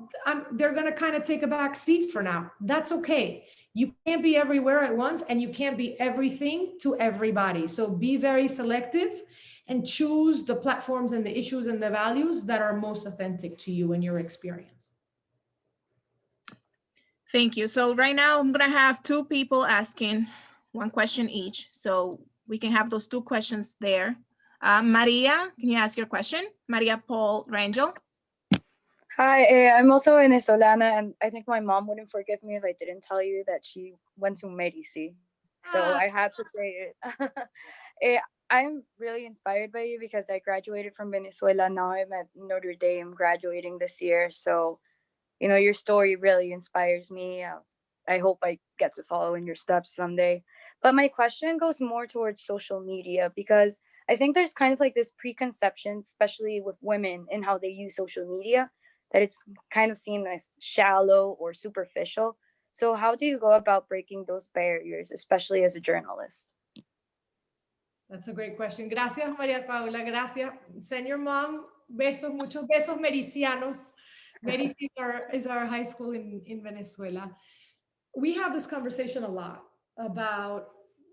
they're going to kind of take a back seat for now. That's okay. You can't be everywhere at once, and you can't be everything to everybody. So be very selective and choose the platforms and the issues and the values that are most authentic to you and your experience. Thank you. So right now I'm going to have two people asking one question each, so we can have those two questions there. Maria, can you ask your question? Maria Paul Rangel. Hi, I'm also Venezolana, and I think my mom wouldn't forgive me if I didn't tell you that she went to Medici. So I had to say it. I'm really inspired by you because I graduated from Venezuela. Now I'm at Notre Dame graduating this year. So, you know, your story really inspires me. I hope I get to follow in your steps someday. But my question goes more towards social media, because I think there's kind of like this preconception, especially with women, and how they use social media, that it's kind of seen as shallow or superficial. So how do you go about breaking those barriers, especially as a journalist? That's a great question. Gracias, Maria Paula. Gracias. Send your mom besos, muchos besos mericianos. Medici is our high school in Venezuela. We have this conversation a lot about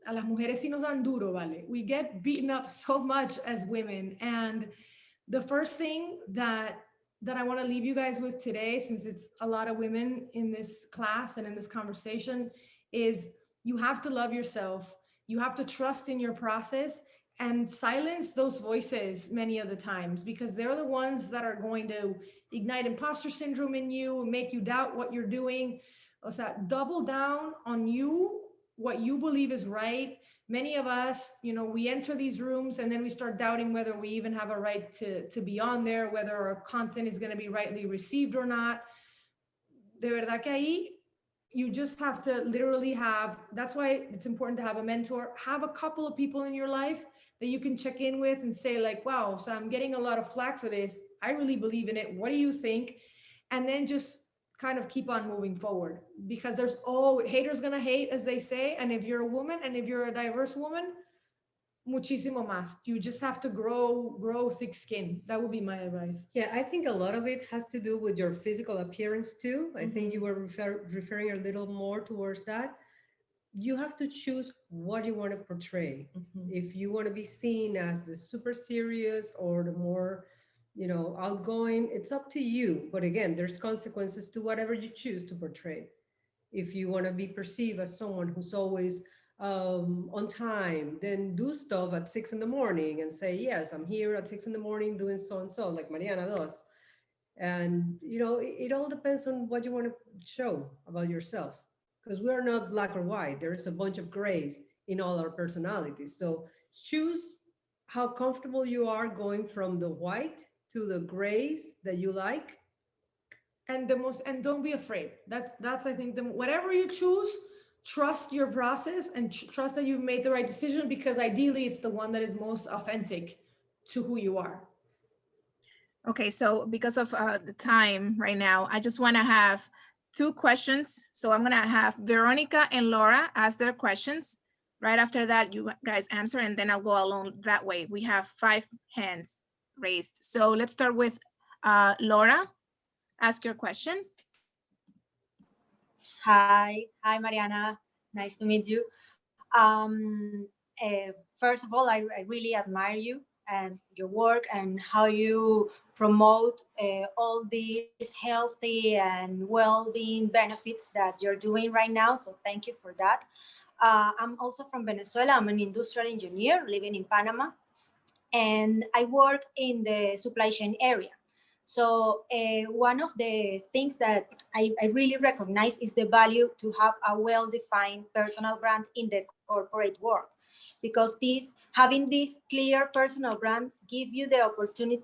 a las mujeres sí nos dan duro, ¿vale? We get beaten up so much as women. And the first thing that I want to leave you guys with today, since it's a lot of women in this class and in this conversation, is you have to love yourself. You have to trust in your process and silence those voices many of the times, because they're the ones that are going to ignite imposter syndrome in you, make you doubt what you're doing. O sea, double down on you, what you believe is right. Many of us, we enter these rooms and then we start doubting whether we even have a right to be on there, whether our content is going to be rightly received or not. De verdad que ahí, you just have to literally that's why it's important to have a mentor, have a couple of people in your life that you can check in with and say like, wow, so I'm getting a lot of flack for this. I really believe in it. What do you think? And then just kind of keep on moving forward, because there's haters gonna hate, as they say. And if you're a woman and if you're a diverse woman, muchísimo más. You just have to grow thick skin. That would be my advice. Yeah, I think a lot of it has to do with your physical appearance too. I think you were referring a little more towards that. You have to choose what you want to portray. If you want to be seen as the super serious or the more, outgoing, it's up to you. But again, there's consequences to whatever you choose to portray. If you want to be perceived as someone who's always on time, then do stuff at 6 a.m. and say, yes, I'm here at 6 a.m. doing so and so, like Mariana does. And, it all depends on what you want to show about yourself, because we are not black or white. There's a bunch of grays in all our personalities. So choose how comfortable you are going from the white to the grays that you like. And don't be afraid. That's I think whatever you choose, trust your process and trust that you've made the right decision, because ideally it's the one that is most authentic to who you are. Okay, so because of the time right now, I just want to have 2 questions. So I'm going to have Veronica and Laura ask their questions. Right after that, you guys answer, and then I'll go along that way. We have 5 hands raised. So let's start with Laura. Ask your question. Hi, Mariana. Nice to meet you. First of all, I really admire you and your work and how you promote all these healthy and well-being benefits that you're doing right now. So thank you for that. I'm also from Venezuela. I'm an industrial engineer living in Panama, and I work in the supply chain area. So one of the things that I really recognize is the value to have a well-defined personal brand in the corporate world, because having this clear personal brand give you the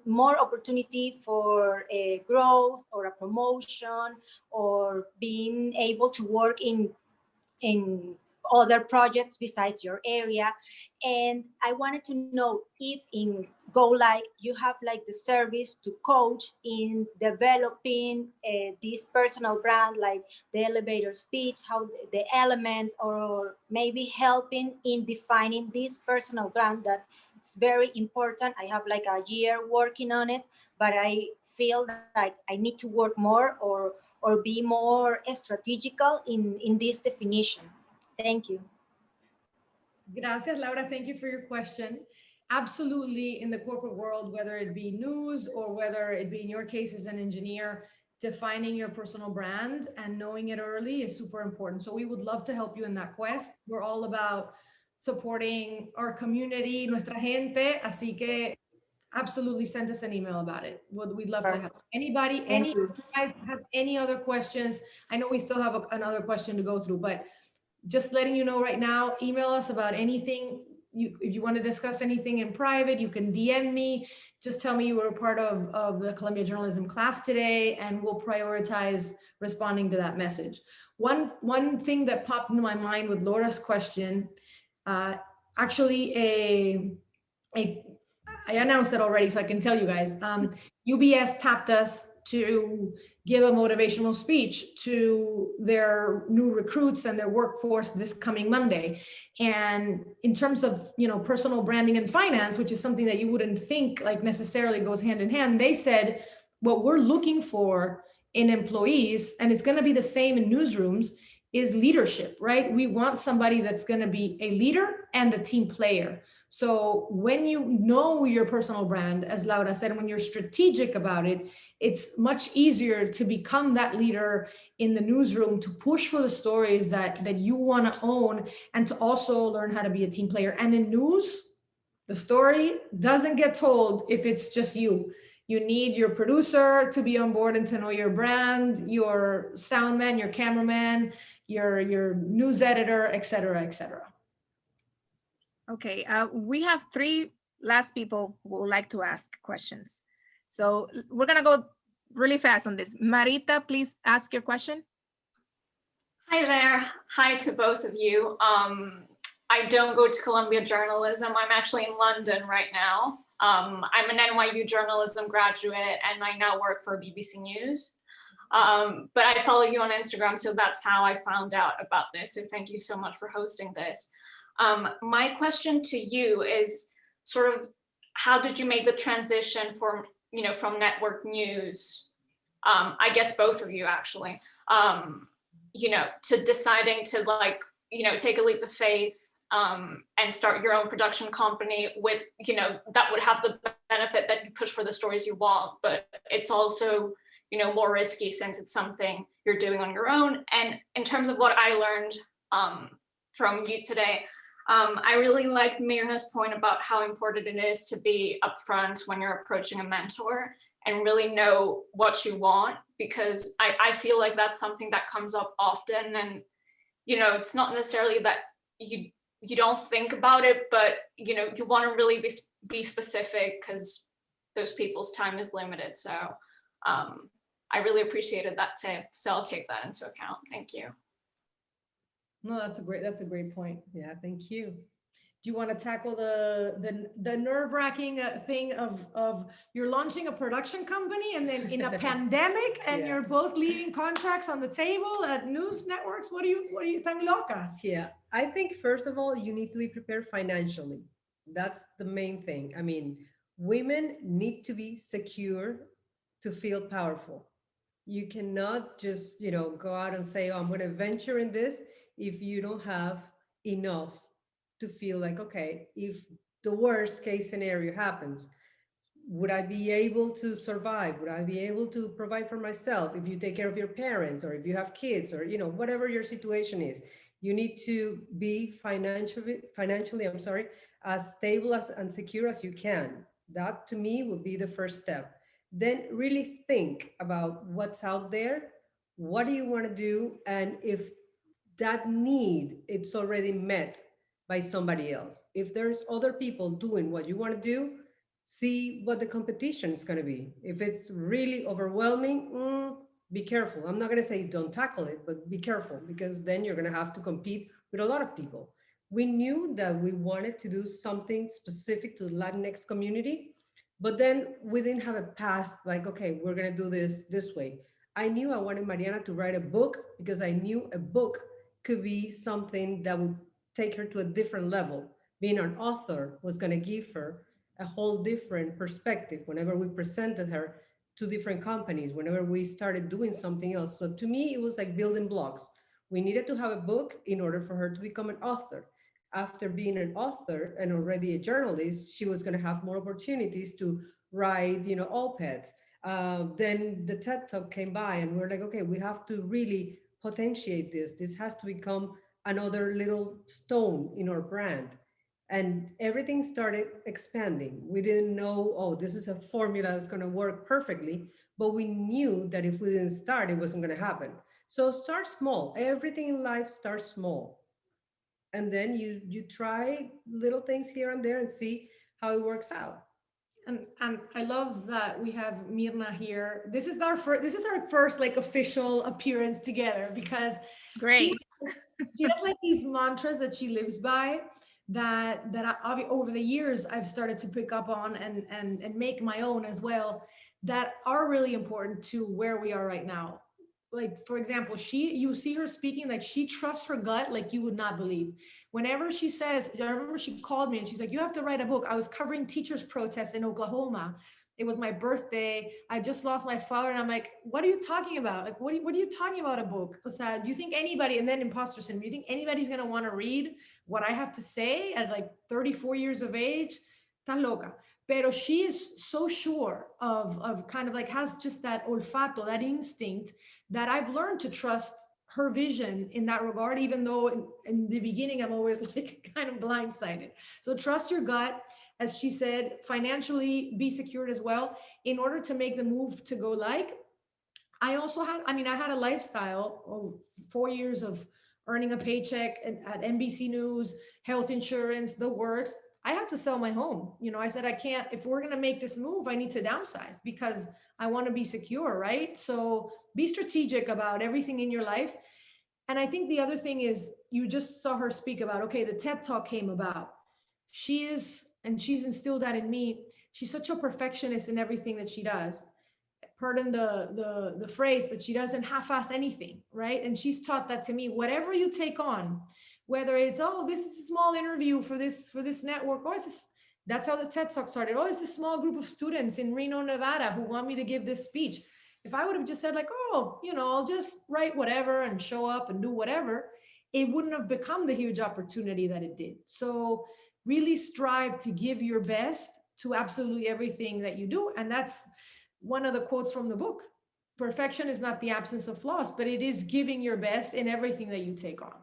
more opportunity for a growth or a promotion, or being able to work in other projects besides your area. And I wanted to know if in GoLike you have like the service to coach in developing this personal brand, like the elevator speech, how the elements, or maybe helping in defining this personal brand that it's very important. I have like a year working on it, but I feel like I need to work more or be more strategical in this definition. Thank you. Gracias, Laura. Thank you for your question. Absolutely, in the corporate world, whether it be news or whether it be in your case as an engineer, defining your personal brand and knowing it early is super important. So we would love to help you in that quest. We're all about supporting our community, nuestra gente. Así que absolutely send us an email about it. We'd love to help. Anybody, you guys have any other questions? I know we still have another question to go through, but just letting you know right now, email us about anything. If you want to discuss anything in private, you can DM me. Just tell me you were a part of the Columbia Journalism class today, and we'll prioritize responding to that message. One thing that popped into my mind with Laura's question, actually I announced it already, so I can tell you guys. UBS tapped us to give a motivational speech to their new recruits and their workforce this coming Monday. And in terms of, personal branding and finance, which is something that you wouldn't think like necessarily goes hand in hand, they said, what we're looking for in employees, and it's going to be the same in newsrooms, is leadership, right? We want somebody that's going to be a leader and a team player. So when you know your personal brand, as Laura said, when you're strategic about it, it's much easier to become that leader in the newsroom, to push for the stories that you want to own, and to also learn how to be a team player. And in news, the story doesn't get told if it's just you. You need your producer to be on board and to know your brand, your sound man, your cameraman, your news editor, et cetera, et cetera. Okay, we have three last people who would like to ask questions. So we're gonna go really fast on this. Marita, please ask your question. Hi there. Hi to both of you. I don't go to Columbia Journalism. I'm actually in London right now. I'm an NYU journalism graduate, and I now work for BBC News. But I follow you on Instagram, so that's how I found out about this. So thank you so much for hosting this. My question to you is sort of, how did you make the transition from network news, I guess both of you actually, to deciding to take a leap of faith and start your own production company with, that would have the benefit that you push for the stories you want, but it's also, more risky since it's something you're doing on your own. And in terms of what I learned from you today, I really liked Mirna's point about how important it is to be upfront when you're approaching a mentor and really know what you want, because I feel like that's something that comes up often. And, it's not necessarily that you don't think about it, but, you want to really be specific because those people's time is limited. So I really appreciated that tip. So I'll take that into account. Thank you. No, that's a great point. Yeah, thank you. Do you want to tackle the nerve-wracking thing of you're launching a production company and then in a pandemic and you're both leaving contracts on the table at news networks? What do you think, locas? Yeah, I think first of all, you need to be prepared financially. That's the main thing. I mean, women need to be secure to feel powerful. You cannot just, go out and say, oh, I'm going to venture in this if you don't have enough to feel like, okay, if the worst case scenario happens, would I be able to survive? Would I be able to provide for myself? If you take care of your parents, or if you have kids, or, whatever your situation is, you need to be financially, as stable and secure as you can. That to me would be the first step. Then really think about what's out there. What do you want to do? And if that need, it's already met by somebody else. If there's other people doing what you want to do, see what the competition is going to be. If it's really overwhelming, be careful. I'm not going to say don't tackle it, but be careful, because then you're going to have to compete with a lot of people. We knew that we wanted to do something specific to the Latinx community, but then we didn't have a path like, okay, we're going to do this way. I knew I wanted Mariana to write a book because I knew a book could be something that would take her to a different level. Being an author was going to give her a whole different perspective whenever we presented her to different companies, whenever we started doing something else. So to me, it was like building blocks. We needed to have a book in order for her to become an author. After being an author and already a journalist, she was going to have more opportunities to write, op-eds. Then the TED Talk came by and we're like, okay, we have to really potentiate this. This has to become another little stone in our brand. And everything started expanding. We didn't know, oh, this is a formula that's going to work perfectly, but we knew that if we didn't start, it wasn't going to happen. So start small. Everything in life starts small. And then you try little things here and there and see how it works out. And I love that we have Mirna here. This is our first like official appearance together, because Great. She has like these mantras that she lives by that over the years I've started to pick up on and make my own as that are really important to where we are right now. Like, for example, you see her speaking, like she trusts her gut like you would not believe. Whenever she says, I remember she called me and she's like, you have to write a book. I was covering teachers' protests in Oklahoma. It was my birthday. I just lost my father. And I'm like, what are you talking about? Like, what are you talking about a book? O sea, do you think anybody, and then imposter syndrome, do you think anybody's going to want to read what I have to say at like 34 years of age? Tan loca. Pero she is so sure of kind of like has just that olfato, that instinct that I've learned to trust her vision in that regard, even though in the beginning, I'm always like kind of blindsided. So trust your gut. As she said, financially be secured as well in order to make the move to go like. I also had, I had a lifestyle of 4 years of earning a paycheck at NBC News, health insurance, the works. I had to sell my home. I said, I can't, if we're going to make this move, I need to downsize because I want to be secure, right? So be strategic about everything in your life. And I think the other thing is you just saw her speak about, okay, the TED Talk came about. She's instilled that in me. She's such a perfectionist in everything that she does. Pardon the phrase, but she doesn't half-ass anything, right? And she's taught that to me. Whatever you take on, whether it's, oh, this is a small interview for this network, or that's how the TED Talk started. Oh, it's a small group of students in Reno, Nevada who want me to give this speech. If I would have just said like, oh, I'll just write whatever and show up and do whatever, it wouldn't have become the huge opportunity that it did. So really strive to give your best to absolutely everything that you do. And that's one of the quotes from the book. Perfection is not the absence of flaws, but it is giving your best in everything that you take on.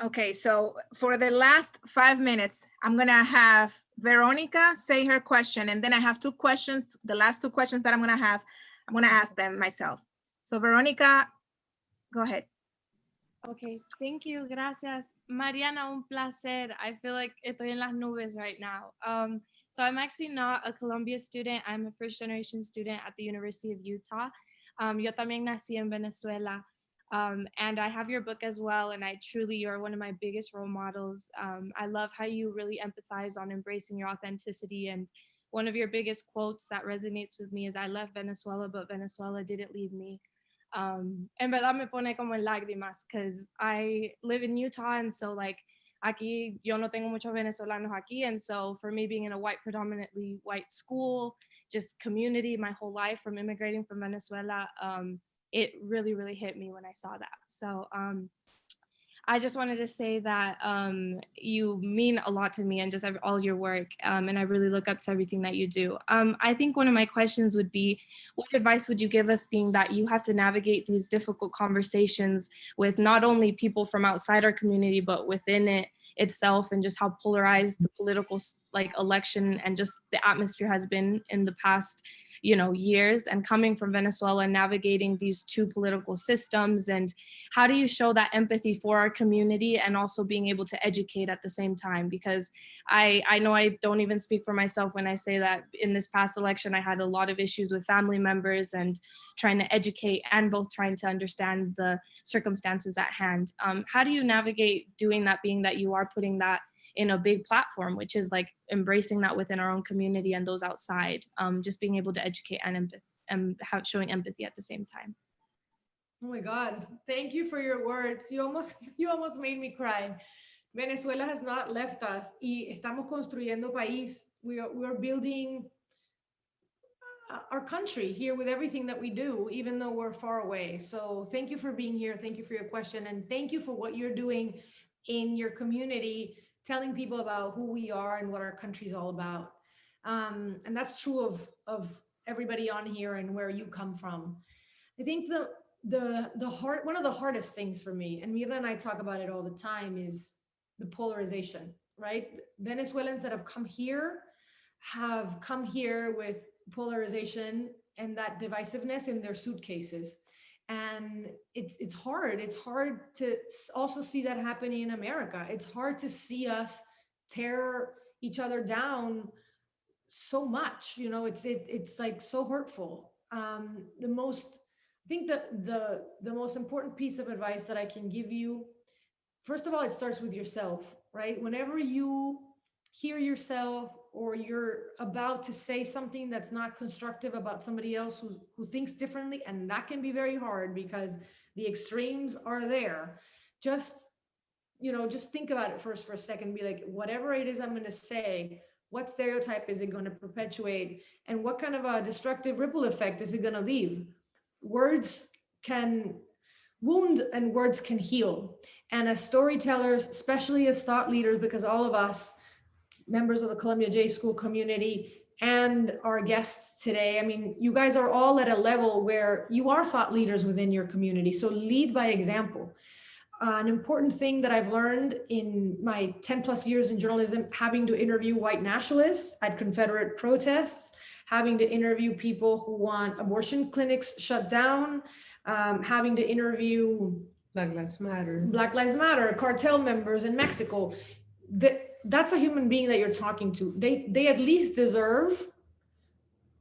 Okay, so for the last 5 minutes, I'm gonna have Veronica say her question, and then I have 2 questions, the last 2 questions that I'm gonna ask them myself. So Veronica, go ahead. Okay, thank you, gracias. Mariana, un placer. I feel like estoy en las nubes right now. So I'm actually not a Columbia student. I'm a first generation student at the University of Utah. Yo también nací en Venezuela. And I have your book as well. And you're one of my biggest role models. I love how you really empathize on embracing your authenticity. And one of your biggest quotes that resonates with me is, I left Venezuela, but Venezuela didn't leave me. En verdad me pone como en lágrimas because I live in Utah, and so like aquí yo no tengo muchos venezolanos aquí, and so for me being in a predominantly white school, just community my whole life from immigrating from Venezuela, it really, really hit me when I saw that. So I just wanted to say that you mean a lot to me and just all your work. And I really look up to everything that you do. I think one of my questions would be, what advice would you give us, being that you have to navigate these difficult conversations with not only people from outside our community, but within it itself, and just how polarized the political election and just the atmosphere has been in the past years, and coming from Venezuela, navigating these 2 political systems, and how do you show that empathy for our community and also being able to educate at the same time? Because I know I don't even speak for myself when I say that in this past election, I had a lot of issues with family members and trying to educate and both trying to understand the circumstances at hand. How do you navigate doing that, being that you are putting that in a big platform, which is like embracing that within our own community and those outside, just being able to educate and showing empathy at the same time? Oh my God, thank you for your words. You almost made me cry. Venezuela has not left us, y estamos construyendo país. We're building our country here with everything that we do, even though we're far away. So thank you for being here. Thank you for your question. And thank you for what you're doing in your community, telling people about who we are and what our country's all about. And that's true of everybody on here and where you come from. I think one of the hardest things for me, and Mirna and I talk about it all the time, is the polarization, right? Venezuelans that have come here with polarization and that divisiveness in their suitcases. And it's hard. It's hard to also see that happening in America. It's hard to see us tear each other down so much. It's like so hurtful. I think the most important piece of advice that I can give you, first of all, it starts with yourself, right? Whenever you hear yourself or you're about to say something that's not constructive about somebody else who thinks differently, and that can be very hard because the extremes are there. Just think about it first for a second. Be like, whatever it is I'm going to say, What stereotype is it going to perpetuate? And what kind of a destructive ripple effect is it going to leave? Words can wound and words can heal. And as storytellers, especially as thought leaders, because all of us, members of the Columbia J School community and our guests today, I mean, you guys are all at a level where you are thought leaders within your community. So lead by example. An important thing that I've learned in my 10 plus years in journalism, having to interview white nationalists at Confederate protests, having to interview people who want abortion clinics shut down, having to interview Black Lives Matter, cartel members in Mexico. That's a human being that you're talking to. They at least deserve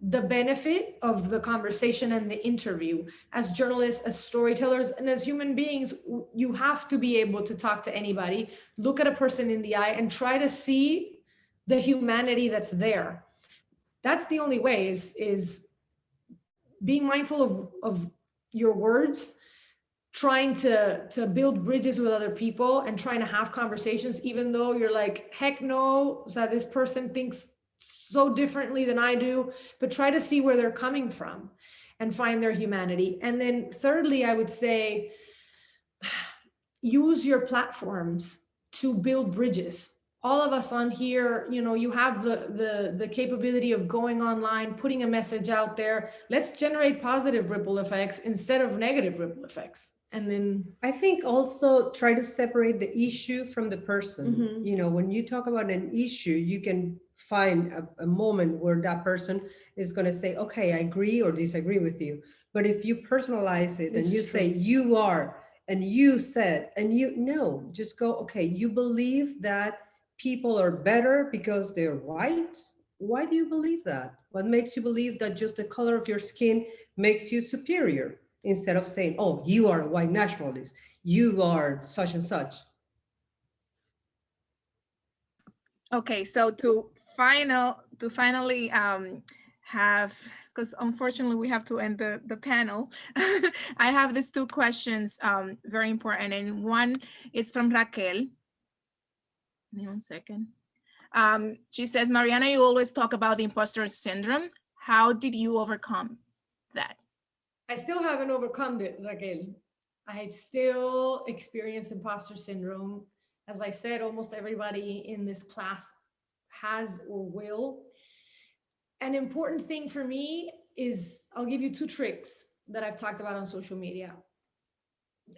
the benefit of the conversation and the interview. As journalists, as storytellers, and as human beings, you have to be able to talk to anybody, look at a person in the eye and try to see the humanity that's there. That's the only way, is being mindful of your words, trying to build bridges with other people and trying to have conversations, even though you're like, heck no, so this person thinks so differently than I do, but try to see where they're coming from and find their humanity. And then thirdly, I would say, use your platforms to build bridges. All of us on here, you know, you have the capability of going online, putting a message out there. Let's generate positive ripple effects instead of negative ripple effects. And then I think also try to separate the issue from the person. You know, when you talk about an issue, you can find a moment where that person is going to say, okay, I agree or disagree with you. But if you personalize it and you say you are, and you said, and you know, just go, okay, you believe that people are better because they're white. Why do you believe that? What makes you believe that just the color of your skin makes you superior? Instead of saying, oh, you are a white nationalist, you are such and such. Okay, so to finally have, because unfortunately we have to end the panel, I have these two questions, very important. And one is from Raquel. Give me 1 second. She says, Mariana, you always talk about the imposter syndrome. How did you overcome that? I still haven't overcome it, Raquel. I still experience imposter syndrome. As I said, almost everybody in this class has or will. An important thing for me is, I'll give you 2 tricks that I've talked about on social media.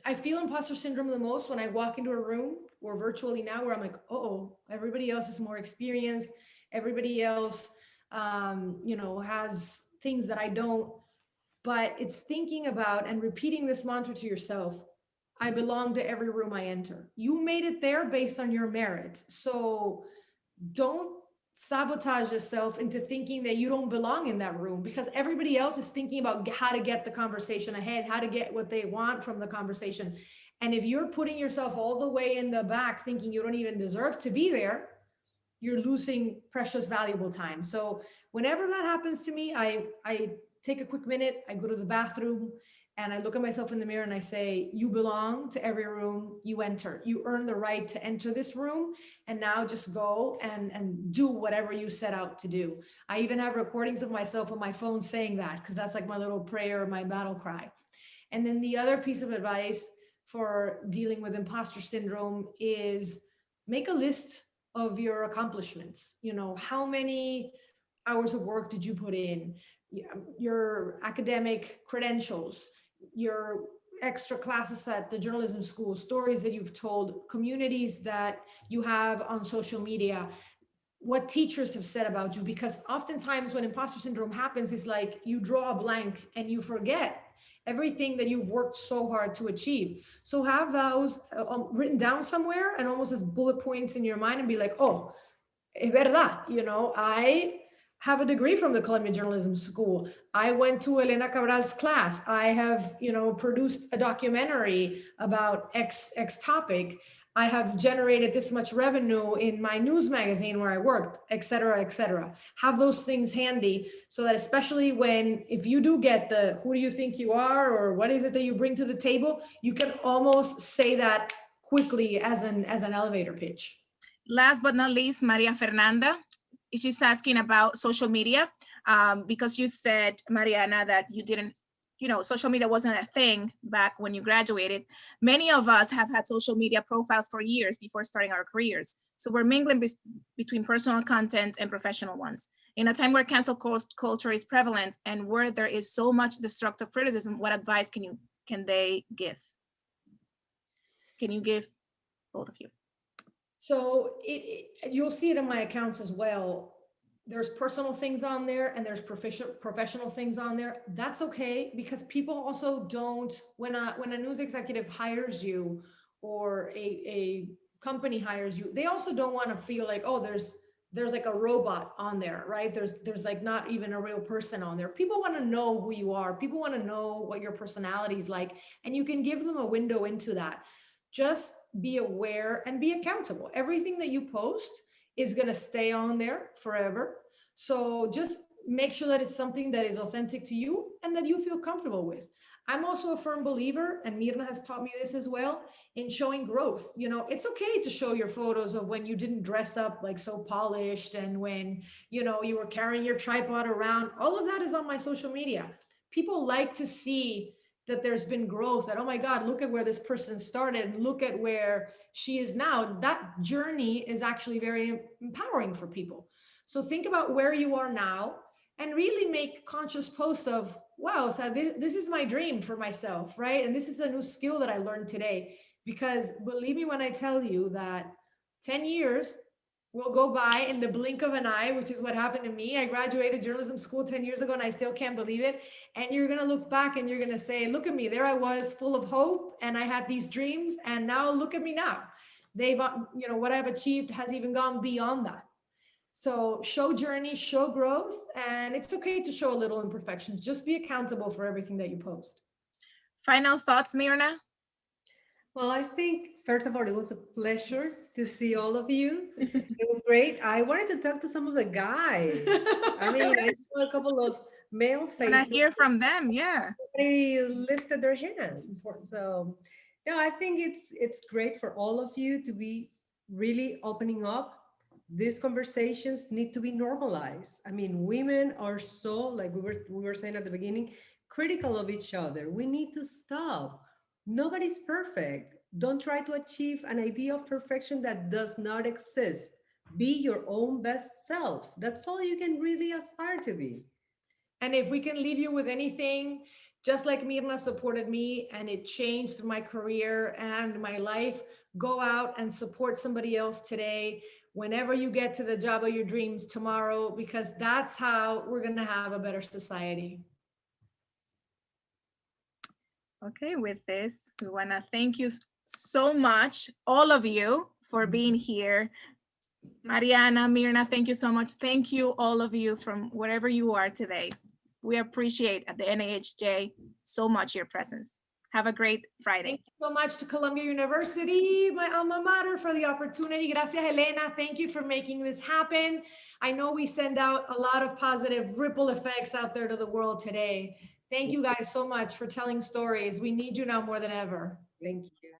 I feel imposter syndrome the most when I walk into a room, or virtually now, where I'm like, oh, everybody else is more experienced. Everybody else, you know, has things that I don't. But it's thinking about and repeating this mantra to yourself. I belong to every room I enter. You made it there based on your merits. So don't sabotage yourself into thinking that you don't belong in that room, because everybody else is thinking about how to get the conversation ahead, how to get what they want from the conversation. And if you're putting yourself all the way in the back thinking you don't even deserve to be there, you're losing precious, valuable time. So whenever that happens to me, I take a quick minute, I go to the bathroom, and I look at myself in the mirror and I say, you belong to every room you enter. You earn the right to enter this room. And now just go and do whatever you set out to do. I even have recordings of myself on my phone saying that, because that's like my little prayer, my battle cry. And then the other piece of advice for dealing with imposter syndrome is make a list of your accomplishments. You know, how many hours of work did you put in? Your academic credentials, your extra classes at the journalism school, stories that you've told, communities that you have on social media, what teachers have said about you. Because oftentimes when imposter syndrome happens, it's like you draw a blank and you forget everything that you've worked so hard to achieve. So have those written down somewhere and almost as bullet points in your mind, and be like, oh, es verdad, you know, I have a degree from the Columbia Journalism School. I went to Elena Cabral's class. I have, you know, produced a documentary about X topic. I have generated this much revenue in my news magazine where I worked, et cetera, et cetera. Have those things handy so that, especially if you do get the, who do you think you are, or what is it that you bring to the table, you can almost say that quickly as an elevator pitch. Last but not least, Maria Fernanda. she's asking about social media, because you said, Mariana, that you didn't, social media wasn't a thing back when you graduated. Many of us have had social media profiles for years before starting our careers. So we're mingling between personal content and professional ones. In a time where cancel culture is prevalent and where there is so much destructive criticism, what advice can they give? Can you give, both of you? So you'll see it in my accounts as well. There's personal things on there and there's professional things on there. That's okay, because people also don't, when a news executive hires you or a company hires you, they also don't want to feel like, oh, there's like a robot on there, right? There's like not even a real person on there. People want to know who you are. People want to know what your personality is like, and you can give them a window into that. Just be aware and be accountable. Everything that you post is going to stay on there forever. So just make sure that it's something that is authentic to you and that you feel comfortable with. I'm also a firm believer, and Mirna has taught me this as well, in showing growth. It's okay to show your photos of when you didn't dress up like so polished and when, you were carrying your tripod around. All of that is on my social media. People like to see that there's been growth, that, oh my God, look at where this person started and look at where she is now. That journey is actually very empowering for people. So think about where you are now and really make conscious posts of, wow, so this is my dream for myself, right? And this is a new skill that I learned today. Because believe me when I tell you that 10 years will go by in the blink of an eye, which is what happened to me. I graduated journalism school 10 years ago and I still can't believe it. And you're going to look back and you're going to say, look at me, there I was, full of hope, and I had these dreams, and now look at me now. They've, what I've achieved has even gone beyond that. So show journey, show growth, and it's okay to show a little imperfections. Just be accountable for everything that you post. Final thoughts, Mirna? Well, I think, first of all, it was a pleasure to see all of you. It was great. I wanted to talk to some of the guys. I mean, I saw a couple of male faces. And I hear from them, yeah. They lifted their hands. So, I think it's great for all of you to be really opening up. These conversations need to be normalized. I mean, women are so, like we were saying at the beginning, critical of each other. We need to stop. Nobody's perfect. Don't try to achieve an idea of perfection that does not exist. Be your own best self. That's all you can really aspire to be. And if we can leave you with anything, just like Mirna supported me and it changed my career and my life, go out and support somebody else today, whenever you get to the job of your dreams tomorrow, because that's how we're going to have a better society. Okay, with this, we want to thank you so much, all of you, for being here. Mariana, Mirna, thank you so much. Thank you, all of you, from wherever you are today. We appreciate at the NAHJ so much your presence. Have a great Friday. Thank you so much to Columbia University, my alma mater, for the opportunity. Gracias, Elena. Thank you for making this happen. I know we send out a lot of positive ripple effects out there to the world today. Thank you guys so much for telling stories. We need you now more than ever. Thank you.